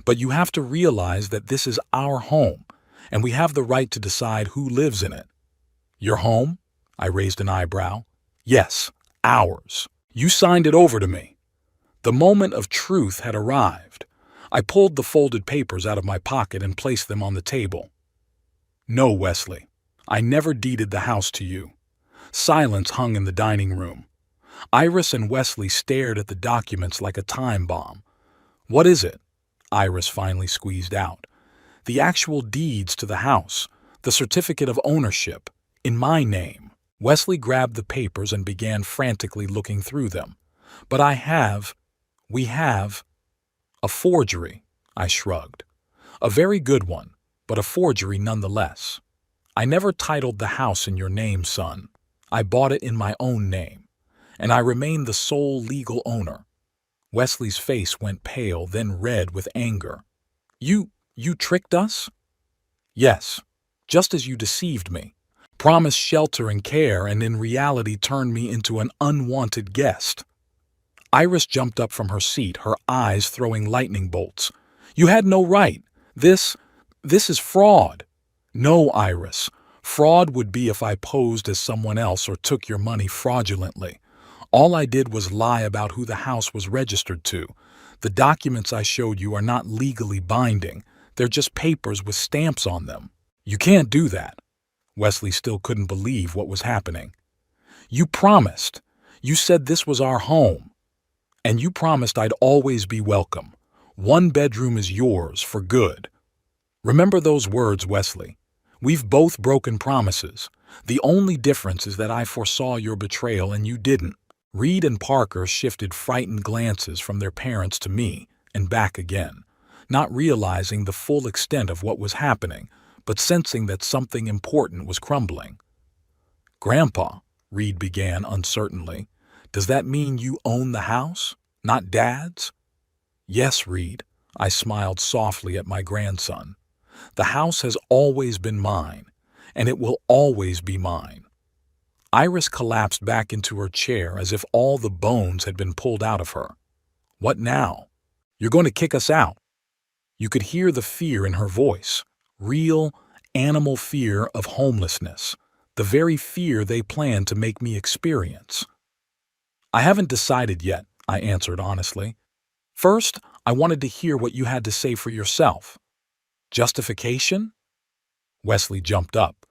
"But you have to realize that this is our home, and we have the right to decide who lives in it." "Your home?" I raised an eyebrow. "Yes, ours. You signed it over to me." The moment of truth had arrived. I pulled the folded papers out of my pocket and placed them on the table. "No, Wesley, I never deeded the house to you." Silence hung in the dining room. Iris and Wesley stared at the documents like a time bomb. "What is it?" Iris finally squeezed out. "The actual deeds to the house, the certificate of ownership, in my name." Wesley grabbed the papers and began frantically looking through them. "But we have—" "A forgery," I shrugged. "A very good one, but a forgery nonetheless. I never titled the house in your name, son. I bought it in my own name, and I remain the sole legal owner." Wesley's face went pale, then red with anger. You tricked us?" "Yes, just as you deceived me, promised shelter and care, and in reality turned me into an unwanted guest." Iris jumped up from her seat, her eyes throwing lightning bolts. "You had no right. This is fraud." "No, Iris. Fraud would be if I posed as someone else or took your money fraudulently. All I did was lie about who the house was registered to. The documents I showed you are not legally binding. They're just papers with stamps on them. You can't do that. Wesley still couldn't believe what was happening. You promised. You said this was our home. And you promised I'd always be welcome. One bedroom is yours for good. Remember those words, Wesley. We've both broken promises. The only difference is that I foresaw your betrayal and you didn't. Reed and Parker shifted frightened glances from their parents to me and back again, not realizing the full extent of what was happening, but sensing that something important was crumbling. Grandpa, Reed began uncertainly, does that mean you own the house, not Dad's? Yes, Reed, I smiled softly at my grandson. The house has always been mine, and it will always be mine. Iris collapsed back into her chair as if all the bones had been pulled out of her. What now? You're going to kick us out. You could hear the fear in her voice, real, animal fear of homelessness, the very fear they planned to make me experience. I haven't decided yet, I answered honestly. First, I wanted to hear what you had to say for yourself. Justification? Wesley jumped up.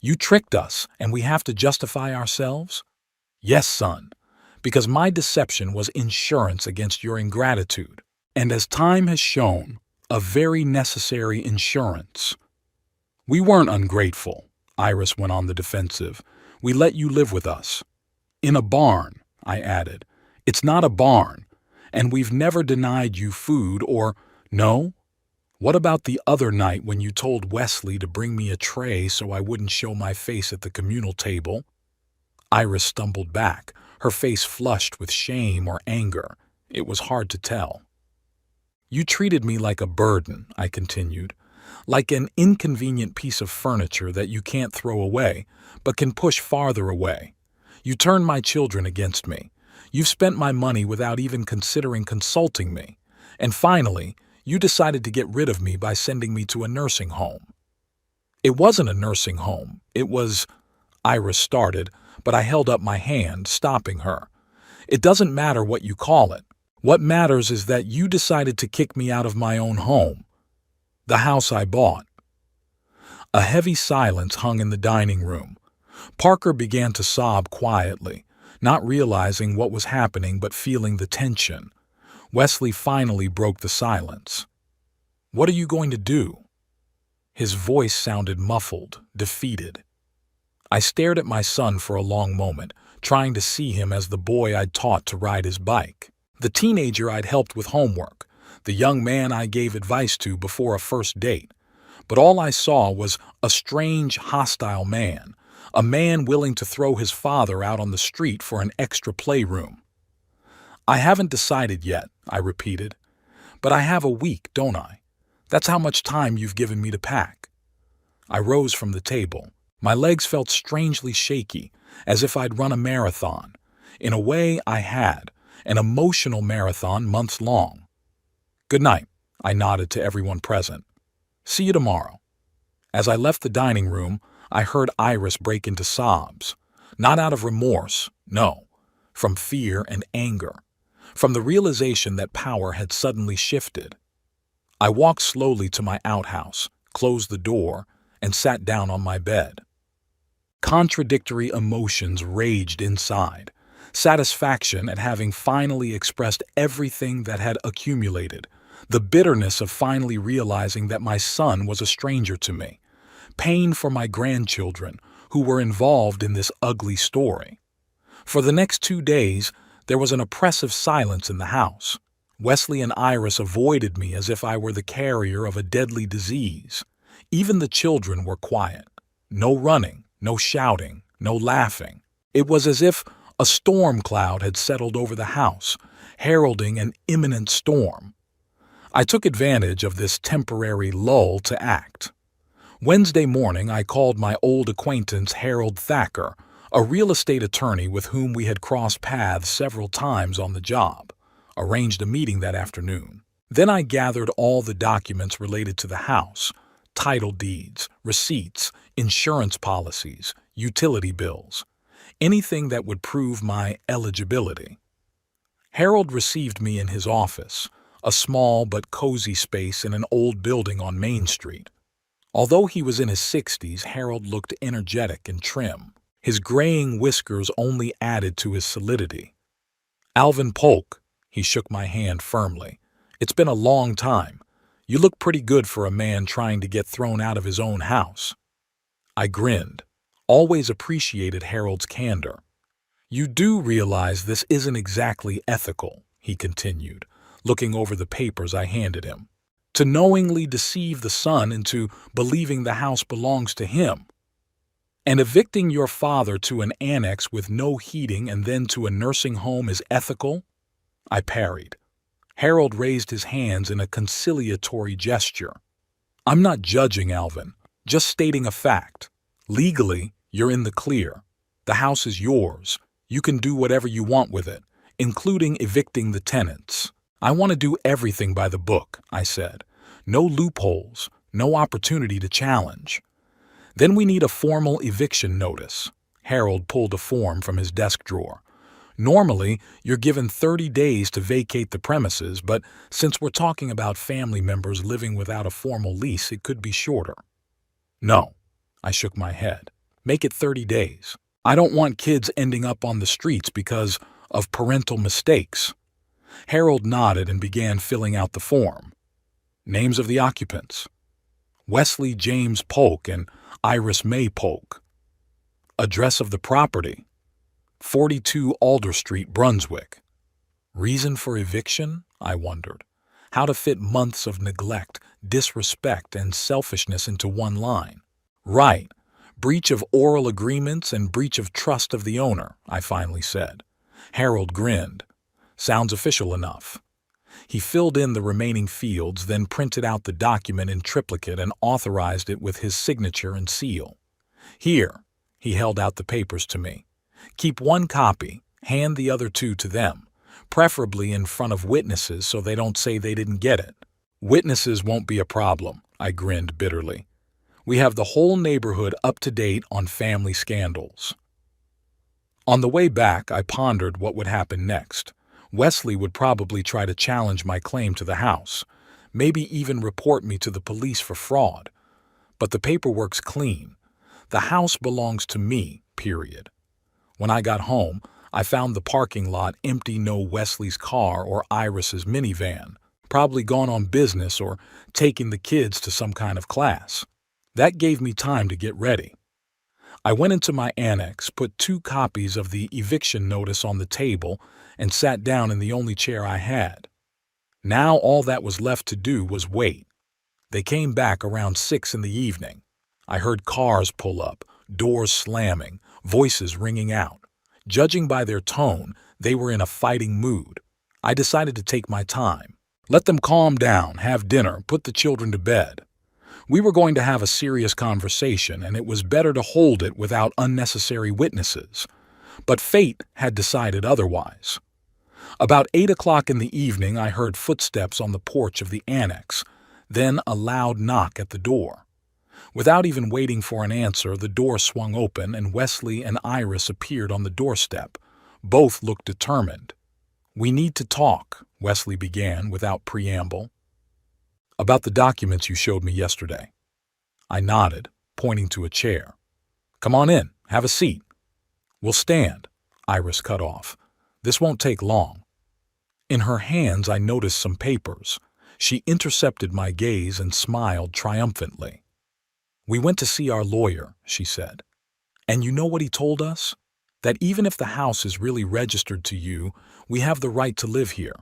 You tricked us, and we have to justify ourselves? Yes, son, because my deception was insurance against your ingratitude, and as time has shown, a very necessary insurance. We weren't ungrateful, Iris went on the defensive. We let you live with us. In a barn, I added. It's not a barn, and we've never denied you food or, no? What about the other night when you told Wesley to bring me a tray so I wouldn't show my face at the communal table? Iris stumbled back, her face flushed with shame or anger. It was hard to tell. You treated me like a burden, I continued, like an inconvenient piece of furniture that you can't throw away, but can push farther away. You turned my children against me. You've spent my money without even considering consulting me. And finally, you decided to get rid of me by sending me to a nursing home. It wasn't a nursing home. It was... Iris started, but I held up my hand, stopping her. It doesn't matter what you call it. What matters is that you decided to kick me out of my own home, the house I bought. A heavy silence hung in the dining room. Parker began to sob quietly, not realizing what was happening but feeling the tension. Wesley finally broke the silence. What are you going to do? His voice sounded muffled, defeated. I stared at my son for a long moment, trying to see him as the boy I'd taught to ride his bike, the teenager I'd helped with homework, the young man I gave advice to before a first date. But all I saw was a strange, hostile man, a man willing to throw his father out on the street for an extra playroom. I haven't decided yet, I repeated. But I have a week, don't I? That's how much time you've given me to pack. I rose from the table. My legs felt strangely shaky, as if I'd run a marathon. In a way, I had, an emotional marathon months long. Good night, I nodded to everyone present. See you tomorrow. As I left the dining room, I heard Iris break into sobs. Not out of remorse, no, from fear and anger. From the realization that power had suddenly shifted. I walked slowly to my outhouse, closed the door, and sat down on my bed. Contradictory emotions raged inside. Satisfaction at having finally expressed everything that had accumulated. The bitterness of finally realizing that my son was a stranger to me. Pain for my grandchildren, who were involved in this ugly story. For the next 2 days, there was an oppressive silence in the house. Wesley and Iris avoided me as if I were the carrier of a deadly disease. Even the children were quiet. No running, no shouting, no laughing. It was as if a storm cloud had settled over the house, heralding an imminent storm. I took advantage of this temporary lull to act. Wednesday morning, I called my old acquaintance Harold Thacker, a real estate attorney with whom we had crossed paths several times on the job, arranged a meeting that afternoon. Then I gathered all the documents related to the house, title deeds, receipts, insurance policies, utility bills, anything that would prove my eligibility. Harold received me in his office, a small but cozy space in an old building on Main Street. Although he was in his 60s, Harold looked energetic and trim. His graying whiskers only added to his solidity. "Alvin Polk," he shook my hand firmly. "It's been a long time. You look pretty good for a man trying to get thrown out of his own house." I grinned. Always appreciated Harold's candor. "You do realize this isn't exactly ethical," he continued, looking over the papers I handed him. "To knowingly deceive the son into believing the house belongs to him. And evicting your father to an annex with no heating and then to a nursing home is ethical?" I parried. Harold raised his hands in a conciliatory gesture. "I'm not judging, Alvin, just stating a fact. Legally, you're in the clear. The house is yours. You can do whatever you want with it, including evicting the tenants. I want to do everything by the book," I said. "No loopholes, no opportunity to challenge." "Then we need a formal eviction notice." Harold pulled a form from his desk drawer. "Normally, you're given 30 days to vacate the premises, but since we're talking about family members living without a formal lease, it could be shorter." "No," I shook my head. "Make it 30 days. I don't want kids ending up on the streets because of parental mistakes." Harold nodded and began filling out the form. Names of the occupants: Wesley James Polk and Iris May Polk. Address of the property: 42 Alder Street, Brunswick. Reason for eviction? I wondered. How to fit months of neglect, disrespect, and selfishness into one line. Right. Breach of oral agreements and breach of trust of the owner, I finally said. Harold grinned. Sounds official enough. He filled in the remaining fields, then printed out the document in triplicate and authorized it with his signature and seal. "Here," he held out the papers to me. "Keep one copy, hand the other two to them, preferably in front of witnesses so they don't say they didn't get it." "Witnesses won't be a problem," I grinned bitterly. "We have the whole neighborhood up to date on family scandals." On the way back, I pondered what would happen next. Wesley would probably try to challenge my claim to the house, maybe even report me to the police for fraud. But the paperwork's clean. The house belongs to me, period. When I got home, I found the parking lot empty, no Wesley's car or Iris's minivan, probably gone on business or taking the kids to some kind of class. That gave me time to get ready. I went into my annex, put 2 copies of the eviction notice on the table, and sat down in the only chair I had. Now all that was left to do was wait. They came back around 6 in the evening. I heard cars pull up, doors slamming, voices ringing out. Judging by their tone, they were in a fighting mood. I decided to take my time. Let them calm down, have dinner, put the children to bed. We were going to have a serious conversation, and it was better to hold it without unnecessary witnesses. But fate had decided otherwise. About 8 o'clock in the evening, I heard footsteps on the porch of the annex, then a loud knock at the door. Without even waiting for an answer, the door swung open and Wesley and Iris appeared on the doorstep. Both looked determined. "We need to talk," Wesley began without preamble. "About the documents you showed me yesterday." I nodded, pointing to a chair. "Come on in, have a seat." "We'll stand," Iris cut off. "This won't take long." In her hands I noticed some papers. She intercepted my gaze and smiled triumphantly. "We went to see our lawyer," she said. "And you know what he told us? That even if the house is really registered to you, we have the right to live here."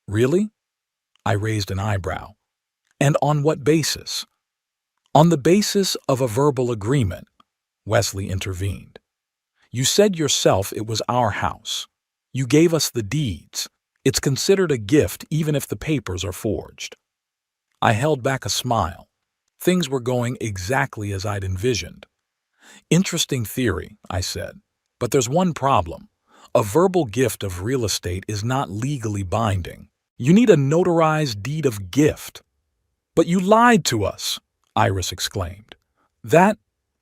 "Really?" I raised an eyebrow. "And on what basis?" "On the basis of a verbal agreement," Wesley intervened. "You said yourself it was our house. You gave us the deeds. It's considered a gift even if the papers are forged." I held back a smile. Things were going exactly as I'd envisioned. "Interesting theory," I said, "but there's one problem. A verbal gift of real estate is not legally binding. You need a notarized deed of gift." "But you lied to us," Iris exclaimed.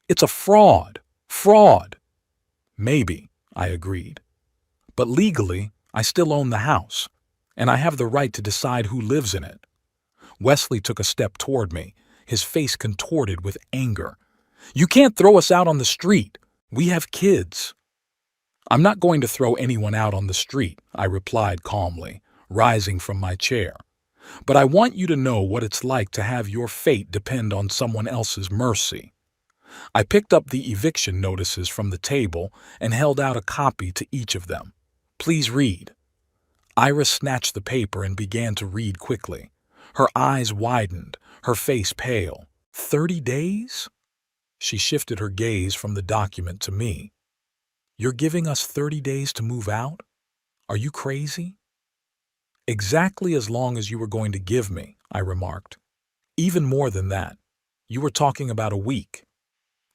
It's a fraud. Fraud. Maybe, I agreed. But legally, I still own the house, and I have the right to decide who lives in it. Wesley took a step toward me, his face contorted with anger. You can't throw us out on the street. We have kids. I'm not going to throw anyone out on the street, I replied calmly, rising from my chair. But I want you to know what it's like to have your fate depend on someone else's mercy. I picked up the eviction notices from the table and held out a copy to each of them. Please read. Iris snatched the paper and began to read quickly. Her eyes widened, her face pale. 30 days? She shifted her gaze from the document to me. You're giving us 30 days to move out? Are you crazy? Exactly as long as you were going to give me, I remarked. Even more than that. You were talking about a week.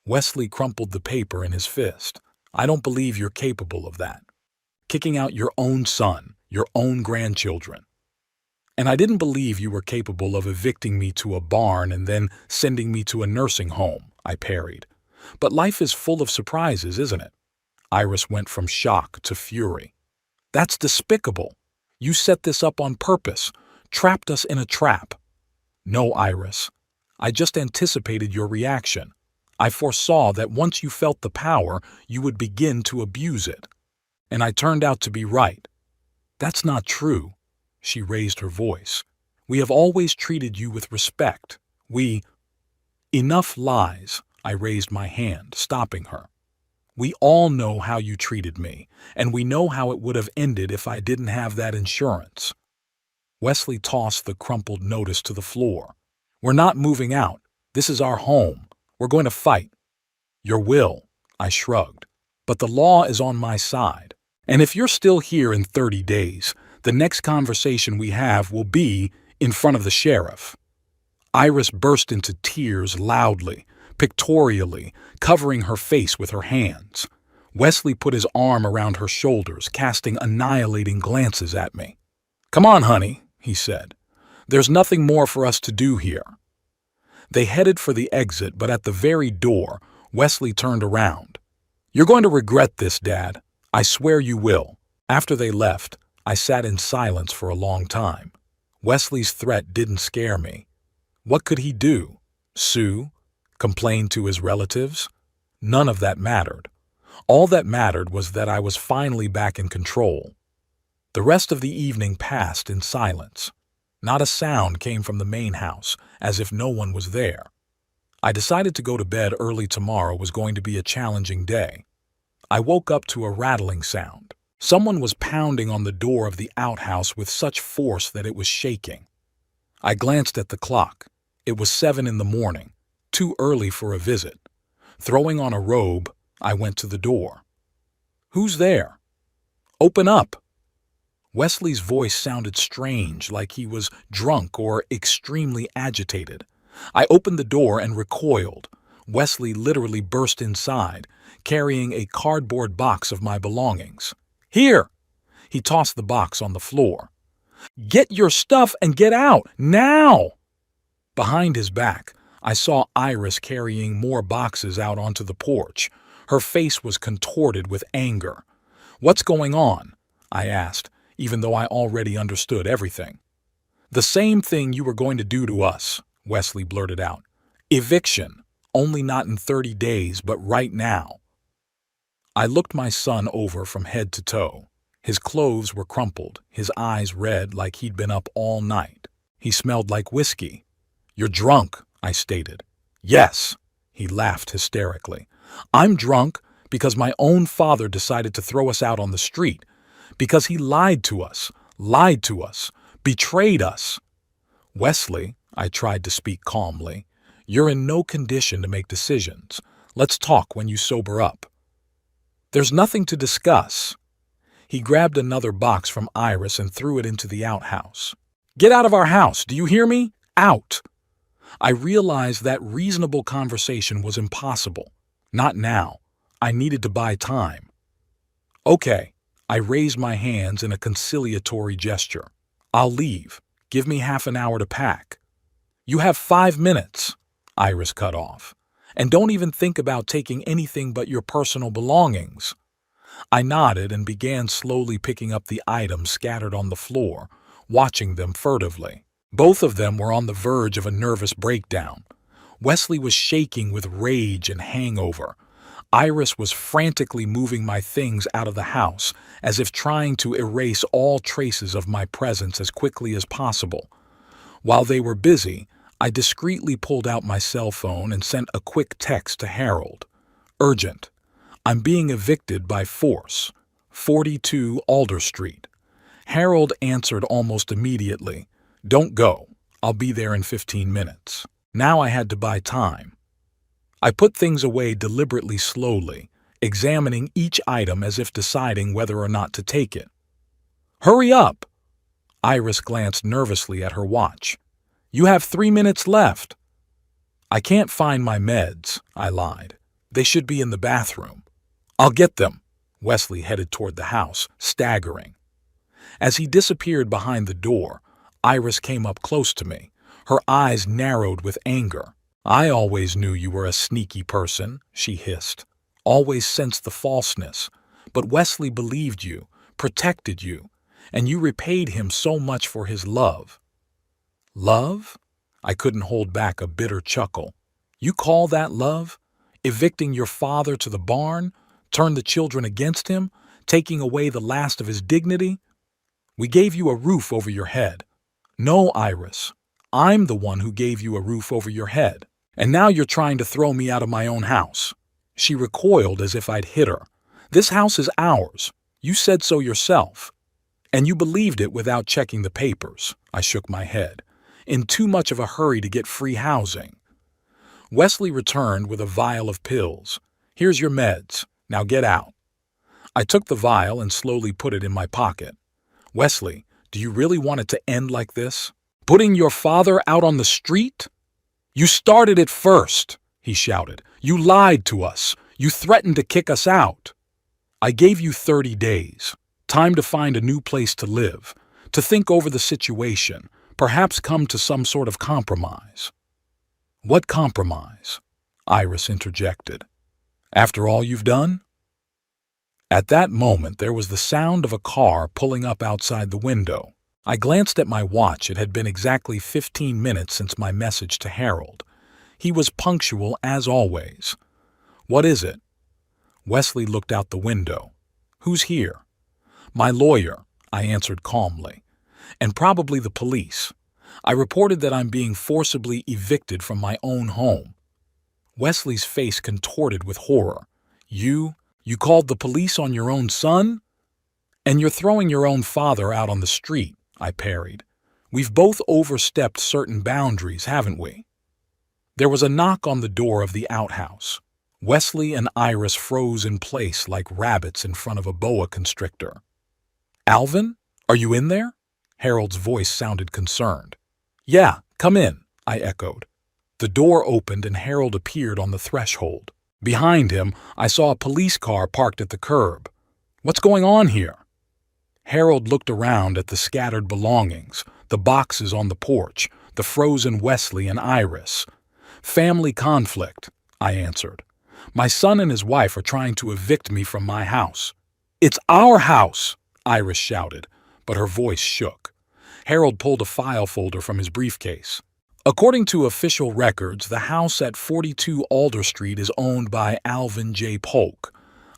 Wesley crumpled the paper in his fist. I don't believe you're capable of that. Kicking out your own son, your own grandchildren. And I didn't believe you were capable of evicting me to a barn and then sending me to a nursing home, I parried. But life is full of surprises, isn't it? Iris went from shock to fury. That's despicable. You set this up on purpose, trapped us in a trap. No, Iris. I just anticipated your reaction. I foresaw that once you felt the power, you would begin to abuse it. And I turned out to be right. That's not true. She raised her voice. We have always treated you with respect. Enough lies. I raised my hand, stopping her. We all know how you treated me, and we know how it would have ended if I didn't have that insurance. Wesley tossed the crumpled notice to the floor. We're not moving out. This is our home. We're going to fight. Your will, I shrugged. But the law is on my side. And if you're still here in 30 days, the next conversation we have will be in front of the sheriff. Iris burst into tears loudly, pictorially, covering her face with her hands. Wesley put his arm around her shoulders, casting annihilating glances at me. Come on, honey, he said. There's nothing more for us to do here. They headed for the exit, but at the very door, Wesley turned around. You're going to regret this, Dad. I swear you will. After they left, I sat in silence for a long time. Wesley's threat didn't scare me. What could he do? Sue? Complain to his relatives? None of that mattered. All that mattered was that I was finally back in control. The rest of the evening passed in silence. Not a sound came from the main house, as if no one was there. I decided to go to bed early. Tomorrow was going to be a challenging day. I woke up to a rattling sound. Someone was pounding on the door of the outhouse with such force that it was shaking. I glanced at the clock. It was 7 in the morning, too early for a visit. Throwing on a robe, I went to the door. Who's there? Open up. Wesley's voice sounded strange, like he was drunk or extremely agitated. I opened the door and recoiled. Wesley literally burst inside, carrying a cardboard box of my belongings. Here! He tossed the box on the floor. Get your stuff and get out, now! Behind his back, I saw Iris carrying more boxes out onto the porch. Her face was contorted with anger. What's going on? I asked, even though I already understood everything. The same thing you were going to do to us, Wesley blurted out. Eviction, only not in 30 days, but right now. I looked my son over from head to toe. His clothes were crumpled, his eyes red like he'd been up all night. He smelled like whiskey. You're drunk, I stated. Yes, he laughed hysterically. I'm drunk because my own father decided to throw us out on the street, because he lied to us, betrayed us. Wesley, I tried to speak calmly, you're in no condition to make decisions. Let's talk when you sober up. There's nothing to discuss. He grabbed another box from Iris and threw it into the outhouse. Get out of our house, do you hear me? Out! I realized that reasonable conversation was impossible. Not now. I needed to buy time. Okay. I raised my hands in a conciliatory gesture. I'll leave. Give me half an hour to pack. You have 5 minutes. Iris cut off. "And don't even think about taking anything but your personal belongings." I nodded and began slowly picking up the items scattered on the floor, watching them furtively. Both of them were on the verge of a nervous breakdown. Wesley was shaking with rage and hangover. Iris was frantically moving my things out of the house, as if trying to erase all traces of my presence as quickly as possible. While they were busy, I discreetly pulled out my cell phone and sent a quick text to Harold. "Urgent. I'm being evicted by force. 42 Alder Street." Harold answered almost immediately. "Don't go. I'll be there in 15 minutes. Now I had to buy time. I put things away deliberately slowly, examining each item as if deciding whether or not to take it. "Hurry up!" Iris glanced nervously at her watch. "You have 3 minutes left." "I can't find my meds," I lied. "They should be in the bathroom." "I'll get them." Wesley headed toward the house, staggering. As he disappeared behind the door, Iris came up close to me, her eyes narrowed with anger. "I always knew you were a sneaky person," she hissed. "Always sensed the falseness. But Wesley believed you, protected you, and you repaid him so much for his love." "Love?" I couldn't hold back a bitter chuckle. "You call that love? Evicting your father to the barn, turn the children against him, taking away the last of his dignity? We gave you a roof over your head." "No, Iris. I'm the one who gave you a roof over your head. And now you're trying to throw me out of my own house." She recoiled as if I'd hit her. "This house is ours. You said so yourself." "And you believed it without checking the papers." I shook my head. "In too much of a hurry to get free housing." Wesley returned with a vial of pills. "Here's your meds. Now get out." I took the vial and slowly put it in my pocket. "Wesley, do you really want it to end like this? Putting your father out on the street?" "You started it first," he shouted. "You lied to us. You threatened to kick us out." "I gave you 30 days. Time to find a new place to live, to think over the situation, perhaps come to some sort of compromise." "What compromise?" Iris interjected. "After all you've done?" At that moment, there was the sound of a car pulling up outside the window. I glanced at my watch. It had been exactly 15 minutes since my message to Harold. He was punctual as always. "What is it?" Wesley looked out the window. "Who's here?" "My lawyer," I answered calmly. "And probably the police. I reported that I'm being forcibly evicted from my own home." Wesley's face contorted with horror. You called the police on your own son?" "And you're throwing your own father out on the street," I parried. "We've both overstepped certain boundaries, haven't we?" There was a knock on the door of the outhouse. Wesley and Iris froze in place like rabbits in front of a boa constrictor. "Alvin, are you in there?" Harold's voice sounded concerned. "Yeah, come in," I echoed. The door opened and Harold appeared on the threshold. Behind him, I saw a police car parked at the curb. "What's going on here?" Harold looked around at the scattered belongings, the boxes on the porch, the frozen Wesley and Iris. "Family conflict," I answered. "My son and his wife are trying to evict me from my house." "It's our house!" Iris shouted, but her voice shook. Harold pulled a file folder from his briefcase. "According to official records, the house at 42 Alder Street is owned by Alvin J. Polk.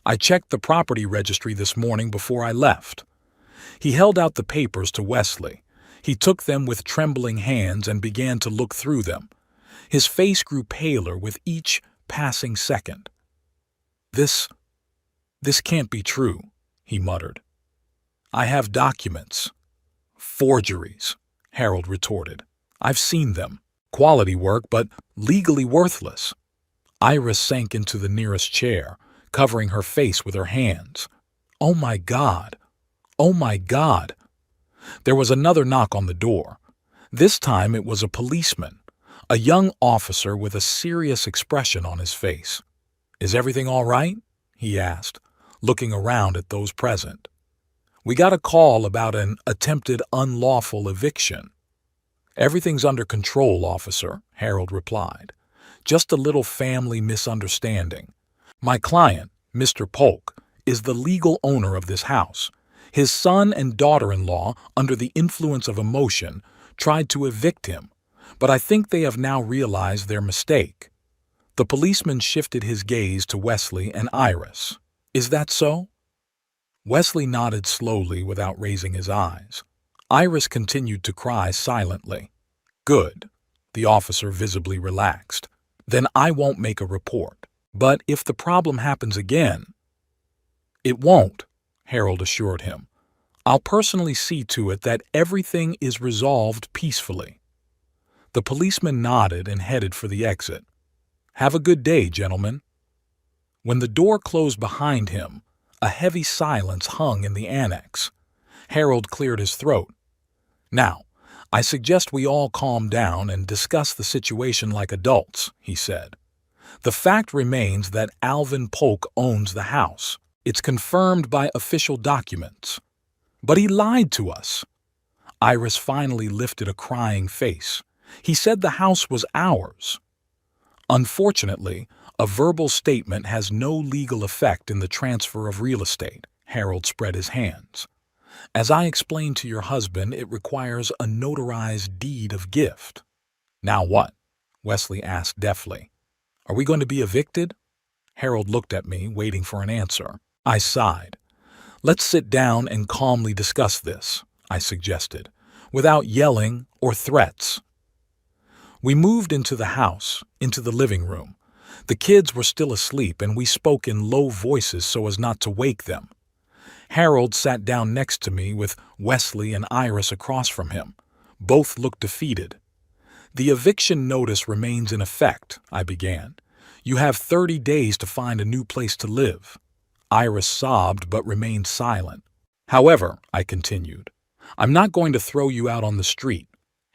I checked the property registry this morning before I left." He held out the papers to Wesley. He took them with trembling hands and began to look through them. His face grew paler with each passing second. This can't be true," he muttered. "I have documents." "Forgeries," Harold retorted. "I've seen them. Quality work, but legally worthless." Iris sank into the nearest chair, covering her face with her hands. "Oh my God! Oh my God!" There was another knock on the door. This time it was a policeman, a young officer with a serious expression on his face. "Is everything all right?" he asked, looking around at those present. "We got a call about an attempted unlawful eviction." "Everything's under control, officer," Harold replied. Just a little family misunderstanding. My client, Mr. Polk, is the legal owner of this house. His son and daughter-in-law, under the influence of emotion, tried to evict him, but I think they have now realized their mistake. The policeman shifted his gaze to Wesley and Iris. Is that so? Wesley nodded slowly without raising his eyes. Iris continued to cry silently. Good. The officer visibly relaxed. Then I won't make a report. But if the problem happens again... It won't, Harold assured him. I'll personally see to it that everything is resolved peacefully. The policeman nodded and headed for the exit. Have a good day, gentlemen. When the door closed behind him, a heavy silence hung in the annex. Harold cleared his throat. Now, I suggest we all calm down and discuss the situation like adults, he said. The fact remains that Alvin Polk owns the house. It's confirmed by official documents. But he lied to us. Iris finally lifted a crying face. He said the house was ours. Unfortunately, a verbal statement has no legal effect in the transfer of real estate. Harold spread his hands. As I explained to your husband, it requires a notarized deed of gift. Now what? Wesley asked deftly. Are we going to be evicted? Harold looked at me, waiting for an answer. I sighed. Let's sit down and calmly discuss this, I suggested, without yelling or threats. We moved into the house, into the living room. The kids were still asleep and we spoke in low voices so as not to wake them. Harold sat down next to me with Wesley and Iris across from him. Both looked defeated. The eviction notice remains in effect, I began. You have 30 days to find a new place to live. Iris sobbed but remained silent. However, I continued, I'm not going to throw you out on the street.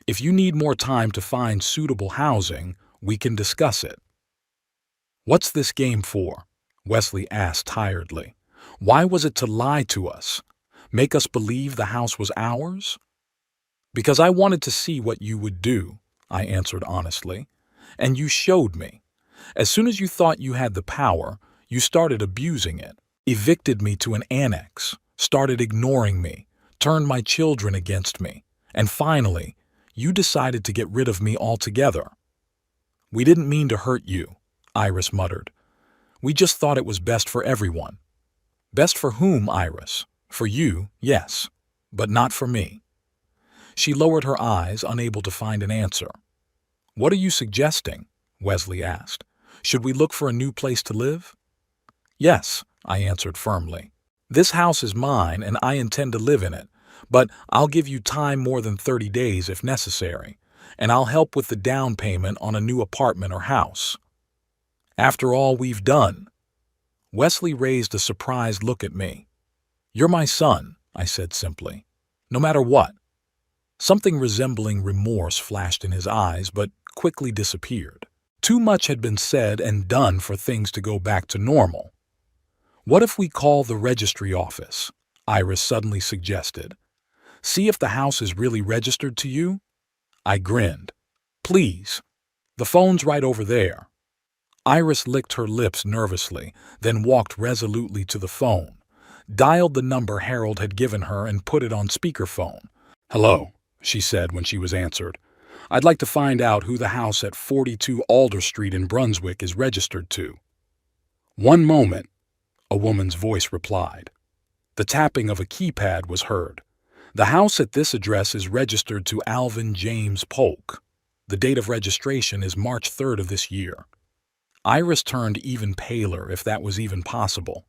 If you need more time to find suitable housing, we can discuss it. What's this game for? Wesley asked tiredly. Why was it to lie to us? Make us believe the house was ours? Because I wanted to see what you would do, I answered honestly. And you showed me. As soon as you thought you had the power, you started abusing it, evicted me to an annex, started ignoring me, turned my children against me, and finally, you decided to get rid of me altogether. We didn't mean to hurt you, Iris muttered. We just thought it was best for everyone. Best for whom, Iris? For you, yes, but not for me. She lowered her eyes, unable to find an answer. What are you suggesting? Wesley asked. Should we look for a new place to live? Yes, I answered firmly. This house is mine and I intend to live in it, but I'll give you time more than 30 days if necessary, and I'll help with the down payment on a new apartment or house. After all we've done. Wesley raised a surprised look at me. You're my son, I said simply. No matter what. Something resembling remorse flashed in his eyes, but quickly disappeared. Too much had been said and done for things to go back to normal. What if we call the registry office? Iris suddenly suggested. See if the house is really registered to you? I grinned. Please. The phone's right over there. Iris licked her lips nervously, then walked resolutely to the phone, dialed the number Harold had given her and put it on speakerphone. Hello, she said when she was answered. I'd like to find out who the house at 42 Alder Street in Brunswick is registered to. One moment, a woman's voice replied. The tapping of a keypad was heard. The house at this address is registered to Alvin James Polk. The date of registration is March 3rd of this year. Iris turned even paler, if that was even possible.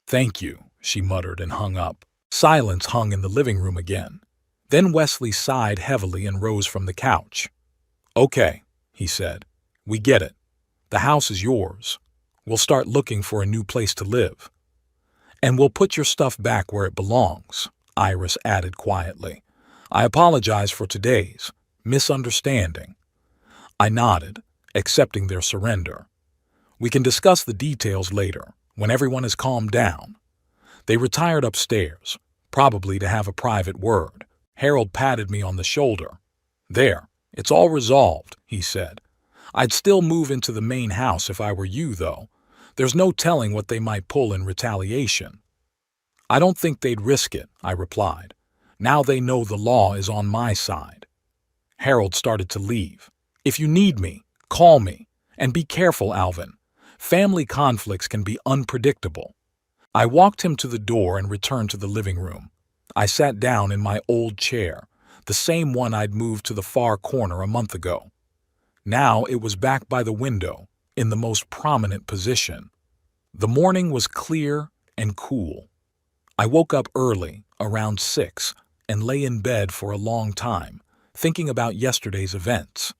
Thank you, she muttered and hung up. Silence hung in the living room again. Then Wesley sighed heavily and rose from the couch. Okay, he said. We get it. The house is yours. We'll start looking for a new place to live. And we'll put your stuff back where it belongs, Iris added quietly. I apologize for today's misunderstanding. I nodded, accepting their surrender. We can discuss the details later, when everyone has calmed down. They retired upstairs, probably to have a private word. Harold patted me on the shoulder. There, it's all resolved, he said. I'd still move into the main house if I were you, though. There's no telling what they might pull in retaliation. I don't think they'd risk it, I replied. Now they know the law is on my side. Harold started to leave. If you need me, call me. And be careful, Alvin. Family conflicts can be unpredictable. I walked him to the door and returned to the living room. I sat down in my old chair, the same one I'd moved to the far corner a month ago. Now it was back by the window, in the most prominent position. The morning was clear and cool. I woke up early, around 6, and lay in bed for a long time, thinking about yesterday's events.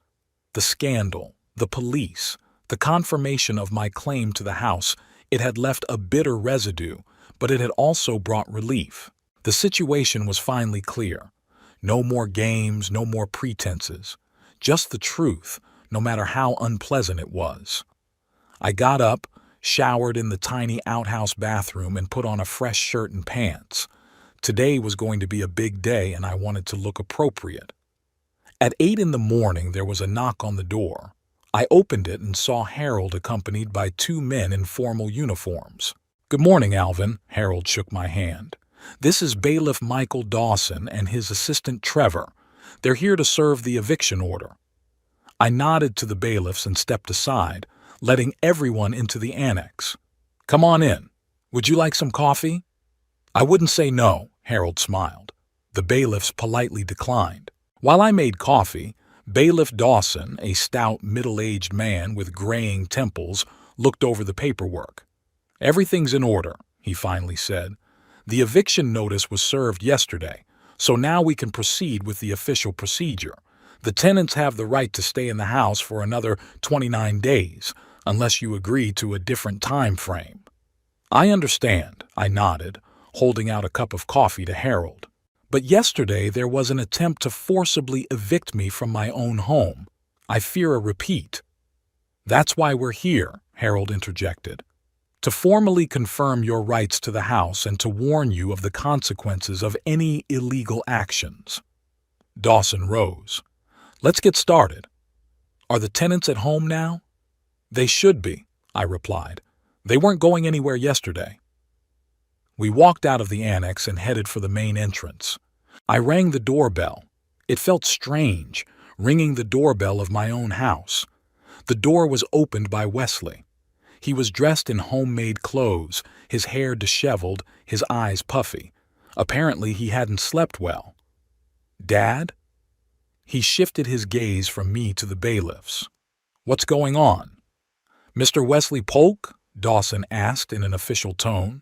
The scandal, the police, the confirmation of my claim to the house. It had left a bitter residue, but it had also brought relief. The situation was finally clear. No more games, no more pretenses. Just the truth, no matter how unpleasant it was. I got up, showered in the tiny outhouse bathroom, and put on a fresh shirt and pants. Today was going to be a big day, and I wanted to look appropriate. At 8 in the morning, there was a knock on the door. I opened it and saw Harold accompanied by 2 men in formal uniforms. "Good morning, Alvin," Harold shook my hand. "This is Bailiff Michael Dawson and his assistant Trevor. They're here to serve the eviction order." I nodded to the bailiffs and stepped aside, letting everyone into the annex. "Come on in. Would you like some coffee?" "I wouldn't say no," Harold smiled. The bailiffs politely declined. While I made coffee, Bailiff Dawson, a stout, middle-aged man with graying temples, looked over the paperwork. "Everything's in order," he finally said. "The eviction notice was served yesterday, so now we can proceed with the official procedure. The tenants have the right to stay in the house for another 29 days, unless you agree to a different time frame." "I understand," I nodded, holding out a cup of coffee to Harold. "But yesterday there was an attempt to forcibly evict me from my own home. I fear a repeat." "That's why we're here," Harold interjected. "To formally confirm your rights to the house and to warn you of the consequences of any illegal actions." Dawson rose. "Let's get started. Are the tenants at home now?" "They should be," I replied. "They weren't going anywhere yesterday." We walked out of the annex and headed for the main entrance. I rang the doorbell. It felt strange, ringing the doorbell of my own house. The door was opened by Wesley. He was dressed in homemade clothes, his hair disheveled, his eyes puffy. Apparently he hadn't slept well. "Dad?" He shifted his gaze from me to the bailiffs. "What's going on?" "Mr. Wesley Polk?" Dawson asked in an official tone.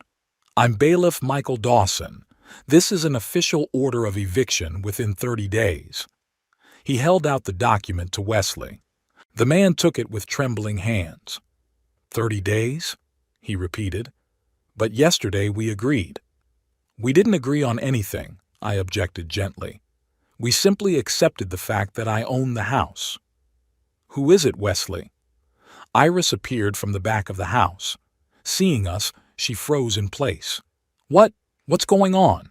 "I'm Bailiff Michael Dawson. This is an official order of eviction within 30 days. He held out the document to Wesley. The man took it with trembling hands. "30 days?" he repeated. "But yesterday we agreed." "We didn't agree on anything," I objected gently. "We simply accepted the fact that I own the house." "Who is it, Wesley?" Iris appeared from the back of the house. Seeing us, she froze in place. What's going on?"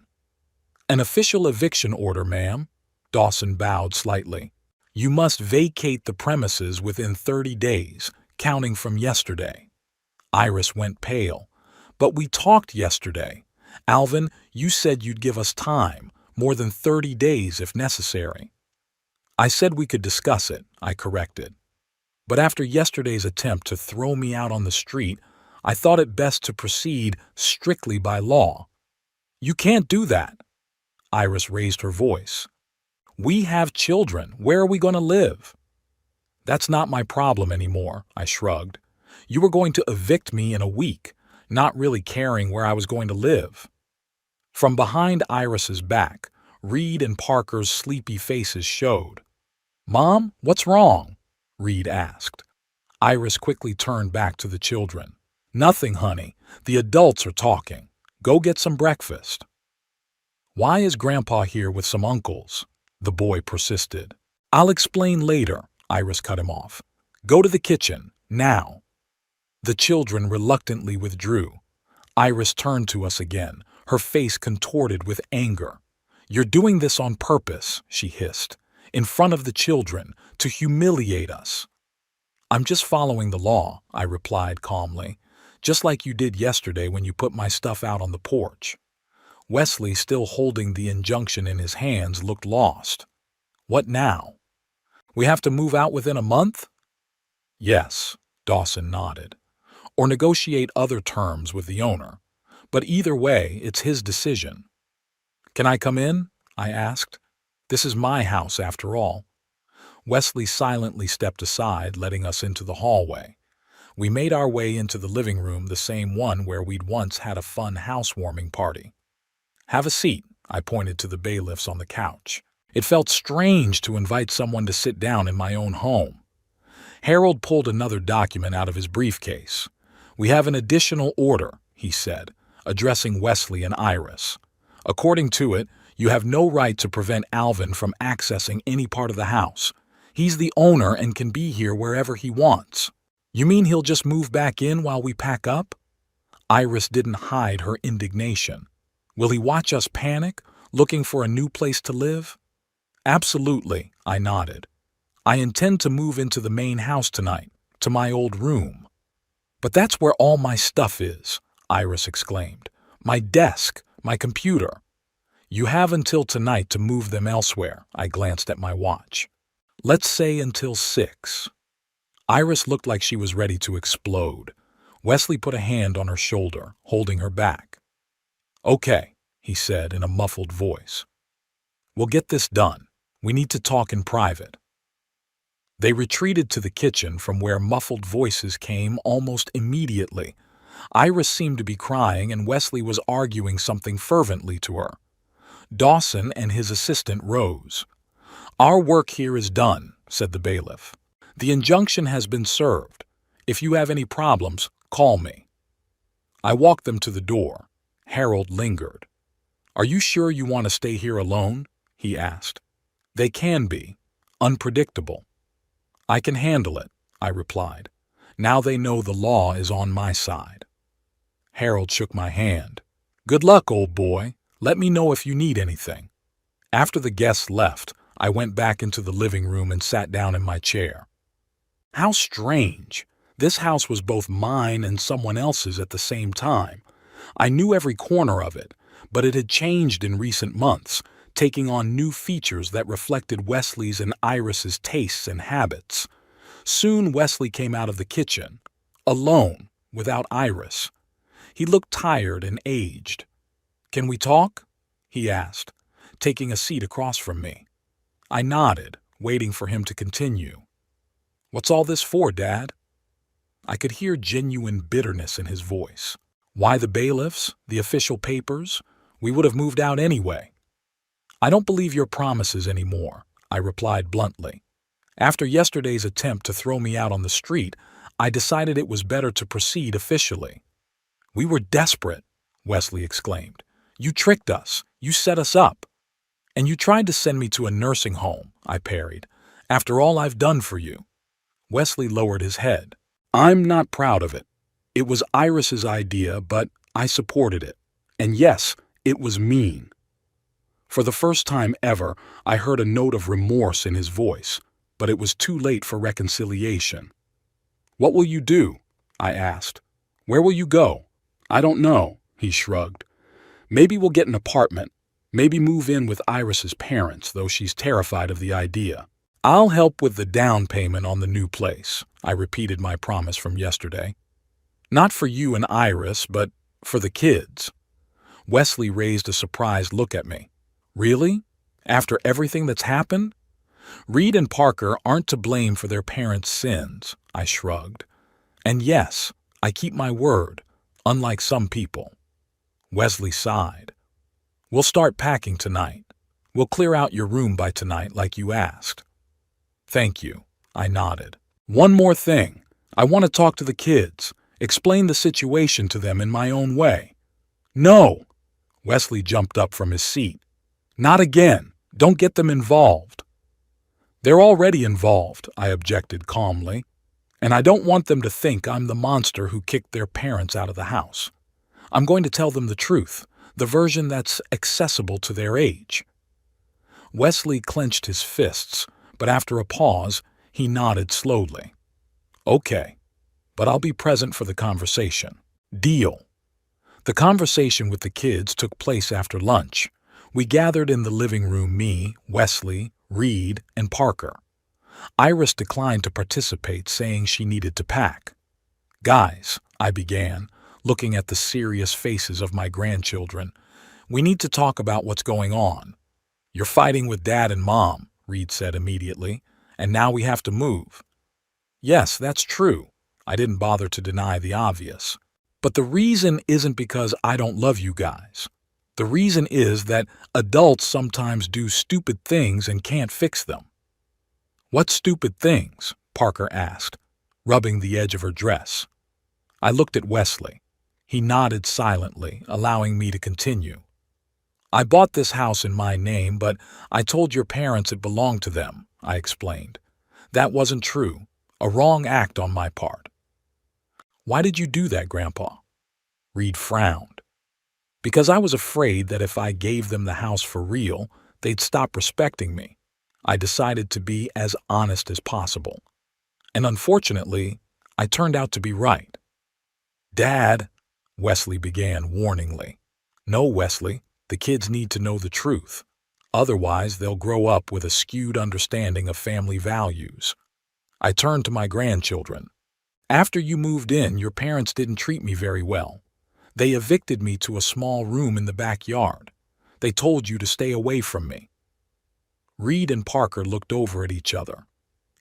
"An official eviction order, ma'am." Dawson bowed slightly. "You must vacate the premises within 30 days, counting from yesterday." Iris went pale. "But we talked yesterday. Alvin, you said you'd give us time, more than 30 days if necessary." "I said we could discuss it," I corrected. "But after yesterday's attempt to throw me out on the street, I thought it best to proceed strictly by law." "You can't do that." Iris raised her voice. "We have children. Where are we going to live?" "That's not my problem anymore," I shrugged. "You were going to evict me in a week, not really caring where I was going to live." From behind Iris's back, Reed and Parker's sleepy faces showed. "Mom, what's wrong?" Reed asked. Iris quickly turned back to the children. "Nothing, honey. The adults are talking. Go get some breakfast." "Why is Grandpa here with some uncles?" the boy persisted. "I'll explain later," Iris cut him off. "Go to the kitchen, now." The children reluctantly withdrew. Iris turned to us again, her face contorted with anger. "You're doing this on purpose," she hissed, "in front of the children, to humiliate us." I'm just following the law, I replied calmly, just like you did yesterday when you put my stuff out on the porch. Wesley, still holding the injunction in his hands, looked lost. What now? We have to move out within a month? Yes, Dawson nodded. Or negotiate other terms with the owner. But either way, it's his decision. Can I come in? I asked. This is my house, after all. Wesley silently stepped aside, letting us into the hallway. We made our way into the living room, the same one where we'd once had a fun housewarming party. Have a seat, I pointed to the bailiffs on the couch. It felt strange to invite someone to sit down in my own home. Harold pulled another document out of his briefcase. We have an additional order, he said, addressing Wesley and Iris. According to it, you have no right to prevent Alvin from accessing any part of the house. He's the owner and can be here wherever he wants. You mean he'll just move back in while we pack up? Iris didn't hide her indignation. Will he watch us panic, looking for a new place to live? Absolutely, I nodded. I intend to move into the main house tonight, to my old room. But that's where all my stuff is, Iris exclaimed. My desk, my computer. You have until tonight to move them elsewhere, I glanced at my watch. Let's say until 6. Iris looked like she was ready to explode. Wesley put a hand on her shoulder, holding her back. Okay, he said in a muffled voice. We'll get this done. We need to talk in private. They retreated to the kitchen, from where muffled voices came almost immediately. Iris seemed to be crying and Wesley was arguing something fervently to her. Dawson and his assistant rose. Our work here is done, said the bailiff. The injunction has been served. If you have any problems, call me. I walked them to the door. Harold lingered. Are you sure you want to stay here alone? He asked. They can be. Unpredictable. I can handle it, I replied. Now they know the law is on my side. Harold shook my hand. Good luck, old boy. Let me know if you need anything. After the guests left, I went back into the living room and sat down in my chair. How strange. This house was both mine and someone else's at the same time. I knew every corner of it, but it had changed in recent months, taking on new features that reflected Wesley's and Iris's tastes and habits. Soon Wesley came out of the kitchen, alone, without Iris. He looked tired and aged. Can we talk? He asked, taking a seat across from me. I nodded, waiting for him to continue. What's all this for, Dad? I could hear genuine bitterness in his voice. Why the bailiffs, the official papers? We would have moved out anyway. I don't believe your promises anymore, I replied bluntly. After yesterday's attempt to throw me out on the street, I decided it was better to proceed officially. We were desperate, Wesley exclaimed. You tricked us. You set us up. And you tried to send me to a nursing home, I parried. After all I've done for you. Wesley lowered his head. I'm not proud of it. It was Iris's idea, but I supported it. And yes, it was mean. For the first time ever, I heard a note of remorse in his voice, but it was too late for reconciliation. What will you do? I asked. Where will you go? I don't know, he shrugged. Maybe we'll get an apartment. Maybe move in with Iris's parents, though she's terrified of the idea. I'll help with the down payment on the new place, I repeated my promise from yesterday. Not for you and Iris, but for the kids. Wesley raised a surprised look at me. Really? After everything that's happened? Reed and Parker aren't to blame for their parents' sins, I shrugged. And yes, I keep my word, unlike some people. Wesley sighed. We'll start packing tonight. We'll clear out your room by tonight like you asked. Thank you, I nodded. One more thing. I want to talk to the kids, explain the situation to them in my own way. No! Wesley jumped up from his seat. Not again. Don't get them involved. They're already involved, I objected calmly. And I don't want them to think I'm the monster who kicked their parents out of the house. I'm going to tell them the truth, the version that's accessible to their age. Wesley clenched his fists, but after a pause, he nodded slowly. Okay, but I'll be present for the conversation. Deal. The conversation with the kids took place after lunch. We gathered in the living room, me, Wesley, Reed, and Parker. Iris declined to participate, saying she needed to pack. Guys, I began, looking at the serious faces of my grandchildren, we need to talk about what's going on. You're fighting with Dad and Mom, Reed said immediately, and now we have to move. Yes, that's true. I didn't bother to deny the obvious. But the reason isn't because I don't love you guys. The reason is that adults sometimes do stupid things and can't fix them. What stupid things? Parker asked, rubbing the edge of her dress. I looked at Wesley. He nodded silently, allowing me to continue. I bought this house in my name, but I told your parents it belonged to them, I explained. That wasn't true. A wrong act on my part. Why did you do that, Grandpa? Reed frowned. Because I was afraid that if I gave them the house for real, they'd stop respecting me. I decided to be as honest as possible. And unfortunately, I turned out to be right. Dad, Wesley began warningly. No, Wesley, the kids need to know the truth. Otherwise, they'll grow up with a skewed understanding of family values. I turned to my grandchildren. After you moved in, your parents didn't treat me very well. They evicted me to a small room in the backyard. They told you to stay away from me. Reed and Parker looked over at each other.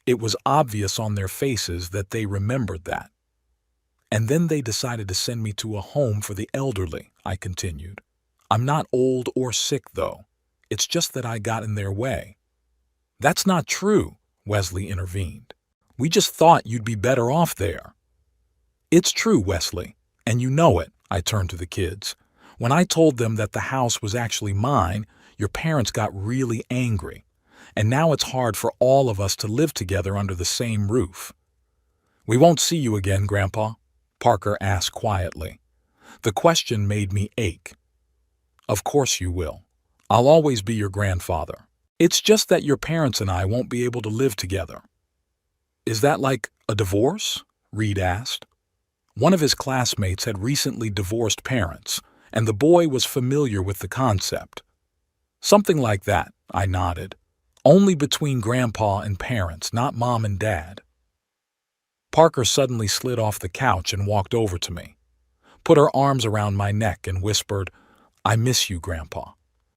It was obvious on their faces that they remembered that. And then they decided to send me to a home for the elderly, I continued. I'm not old or sick, though. It's just that I got in their way. That's not true, Wesley intervened. We just thought you'd be better off there. It's true, Wesley, and you know it, I turned to the kids. When I told them that the house was actually mine, your parents got really angry, and now it's hard for all of us to live together under the same roof. We won't see you again, Grandpa? Parker asked quietly. The question made me ache. Of course you will. I'll always be your grandfather. It's just that your parents and I won't be able to live together. Is that like a divorce? Reed asked. One of his classmates had recently divorced parents, and the boy was familiar with the concept. Something like that, I nodded. Only between Grandpa and parents, not Mom and Dad. Parker suddenly slid off the couch and walked over to me, put her arms around my neck and whispered, I miss you, Grandpa.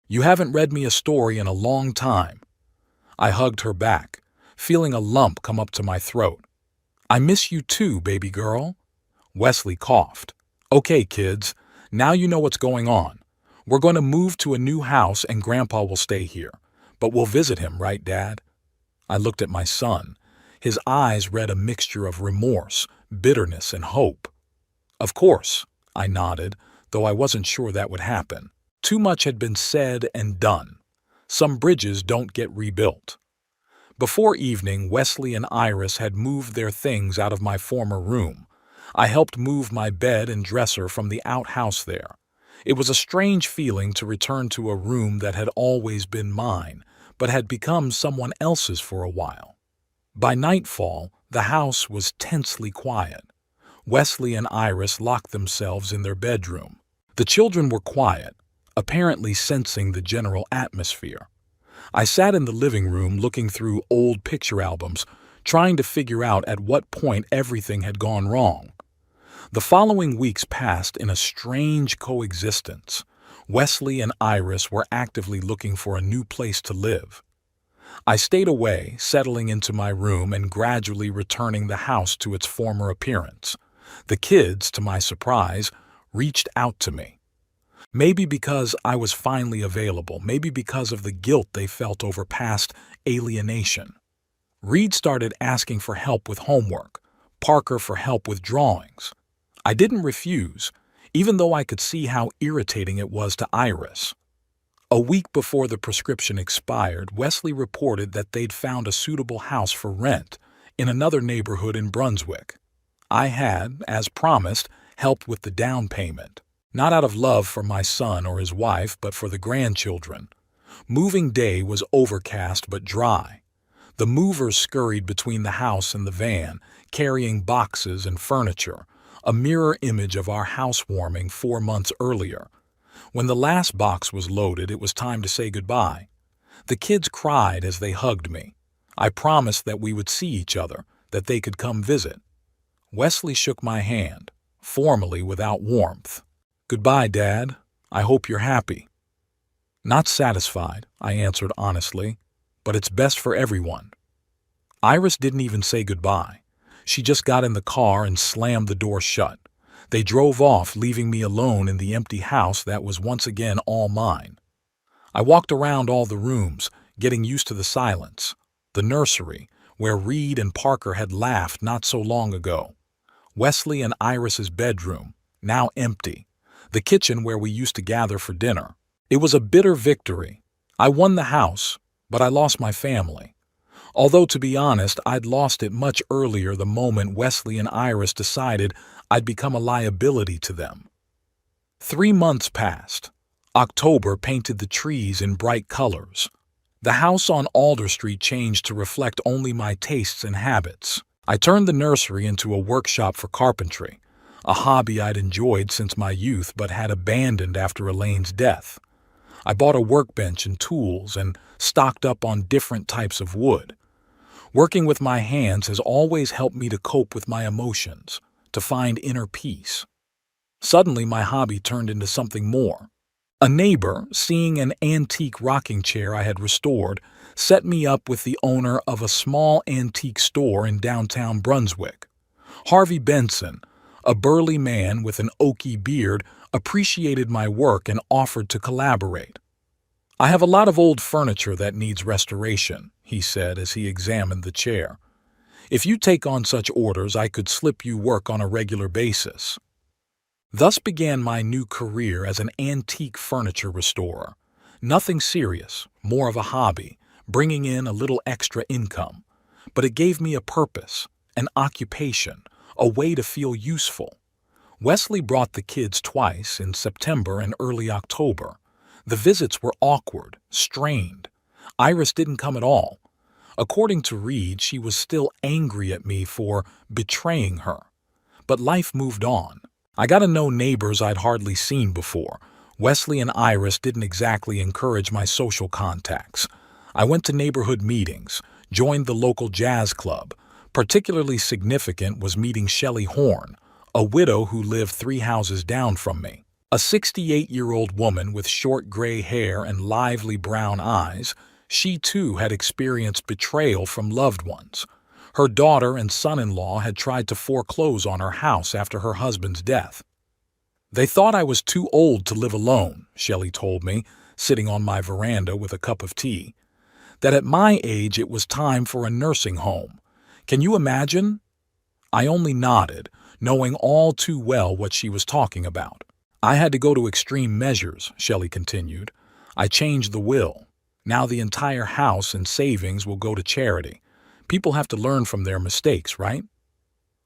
You haven't read me a story in a long time. I hugged her back, feeling a lump come up to my throat. I miss you too, baby girl. Wesley coughed. Okay, kids, now you know what's going on. We're going to move to a new house and Grandpa will stay here, but we'll visit him, right, Dad? I looked at my son. His eyes read a mixture of remorse, bitterness, and hope. Of course, I nodded, though I wasn't sure that would happen. Too much had been said and done. Some bridges don't get rebuilt. Before evening, Wesley and Iris had moved their things out of my former room. I helped move my bed and dresser from the outhouse there. It was a strange feeling to return to a room that had always been mine, but had become someone else's for a while. By nightfall, the house was tensely quiet. Wesley and Iris locked themselves in their bedroom. The children were quiet, apparently sensing the general atmosphere. I sat in the living room looking through old picture albums, trying to figure out at what point everything had gone wrong. The following weeks passed in a strange coexistence. Wesley and Iris were actively looking for a new place to live. I stayed away, settling into my room and gradually returning the house to its former appearance. The kids, to my surprise, reached out to me. Maybe because I was finally available, maybe because of the guilt they felt over past alienation. Reed started asking for help with homework, Parker for help with drawings. I didn't refuse, even though I could see how irritating it was to Iris. A week before the prescription expired, Wesley reported that they'd found a suitable house for rent in another neighborhood in Brunswick. I had, as promised, helped with the down payment, not out of love for my son or his wife, but for the grandchildren. Moving day was overcast but dry. The movers scurried between the house and the van, carrying boxes and furniture, a mirror image of our housewarming 4 months earlier. When the last box was loaded, it was time to say goodbye. The kids cried as they hugged me. I promised that we would see each other, that they could come visit. Wesley shook my hand, formally without warmth. "Goodbye, Dad. I hope you're happy." "Not satisfied," I answered honestly, "but it's best for everyone." Iris didn't even say goodbye. She just got in the car and slammed the door shut. They drove off, leaving me alone in the empty house that was once again all mine. I walked around all the rooms, getting used to the silence. The nursery, where Reed and Parker had laughed not so long ago. Wesley and Iris's bedroom, now empty. The kitchen where we used to gather for dinner. It was a bitter victory. I won the house, but I lost my family. Although, to be honest, I'd lost it much earlier the moment Wesley and Iris decided I'd become a liability to them. 3 months passed. October painted the trees in bright colors. The house on Alder Street changed to reflect only my tastes and habits. I turned the nursery into a workshop for carpentry, a hobby I'd enjoyed since my youth but had abandoned after Elaine's death. I bought a workbench and tools and stocked up on different types of wood. Working with my hands has always helped me to cope with my emotions, to find inner peace. Suddenly, my hobby turned into something more. A neighbor, seeing an antique rocking chair I had restored, set me up with the owner of a small antique store in downtown Brunswick. Harvey Benson, a burly man with an oaky beard, appreciated my work and offered to collaborate. "I have a lot of old furniture that needs restoration," he said as he examined the chair. "If you take on such orders, I could slip you work on a regular basis." Thus began my new career as an antique furniture restorer. Nothing serious, more of a hobby, bringing in a little extra income. But it gave me a purpose, an occupation, a way to feel useful. Wesley brought the kids twice, in September and early October. The visits were awkward, strained. Iris didn't come at all. According to Reed, she was still angry at me for betraying her. But life moved on. I got to know neighbors I'd hardly seen before. Wesley and Iris didn't exactly encourage my social contacts. I went to neighborhood meetings, joined the local jazz club. Particularly significant was meeting Shelley Horn, a widow who lived 3 houses down from me. A 68-year-old woman with short gray hair and lively brown eyes, she too had experienced betrayal from loved ones. Her daughter and son-in-law had tried to foreclose on her house after her husband's death. "They thought I was too old to live alone," Shelley told me, sitting on my veranda with a cup of tea. "That at my age it was time for a nursing home. Can you imagine?" I only nodded, knowing all too well what she was talking about. "I had to go to extreme measures," Shelley continued. "I changed the will. Now the entire house and savings will go to charity. People have to learn from their mistakes, right?"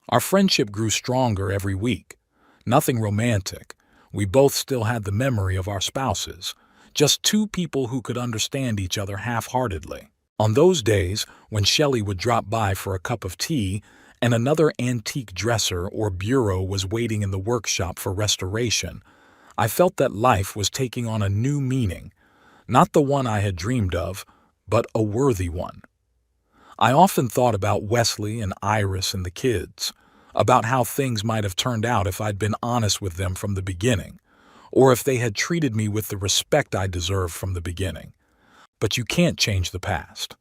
Our friendship grew stronger every week. Nothing romantic. We both still had the memory of our spouses. Just 2 people who could understand each other half-heartedly. On those days, when Shelley would drop by for a cup of tea and another antique dresser or bureau was waiting in the workshop for restoration, I felt that life was taking on a new meaning. Not the one I had dreamed of, but a worthy one. I often thought about Wesley and Iris and the kids, about how things might have turned out if I'd been honest with them from the beginning, or if they had treated me with the respect I deserved from the beginning. But you can't change the past.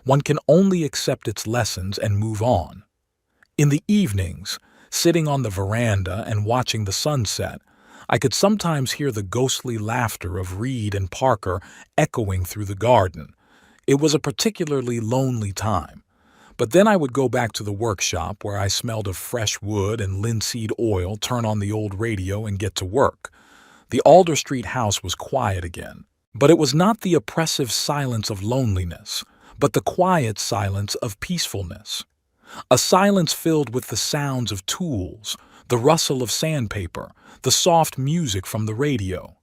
One can only accept its lessons and move on. In the evenings, sitting on the veranda and watching the sunset, I could sometimes hear the ghostly laughter of Reed and Parker echoing through the garden. It was a particularly lonely time. But then I would go back to the workshop where I smelled of fresh wood and linseed oil, turn on the old radio, and get to work. The Alder Street house was quiet again. But it was not the oppressive silence of loneliness, but the quiet silence of peacefulness. A silence filled with the sounds of tools, the rustle of sandpaper, the soft music from the radio.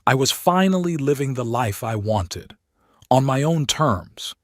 I was finally living the life I wanted, on my own terms.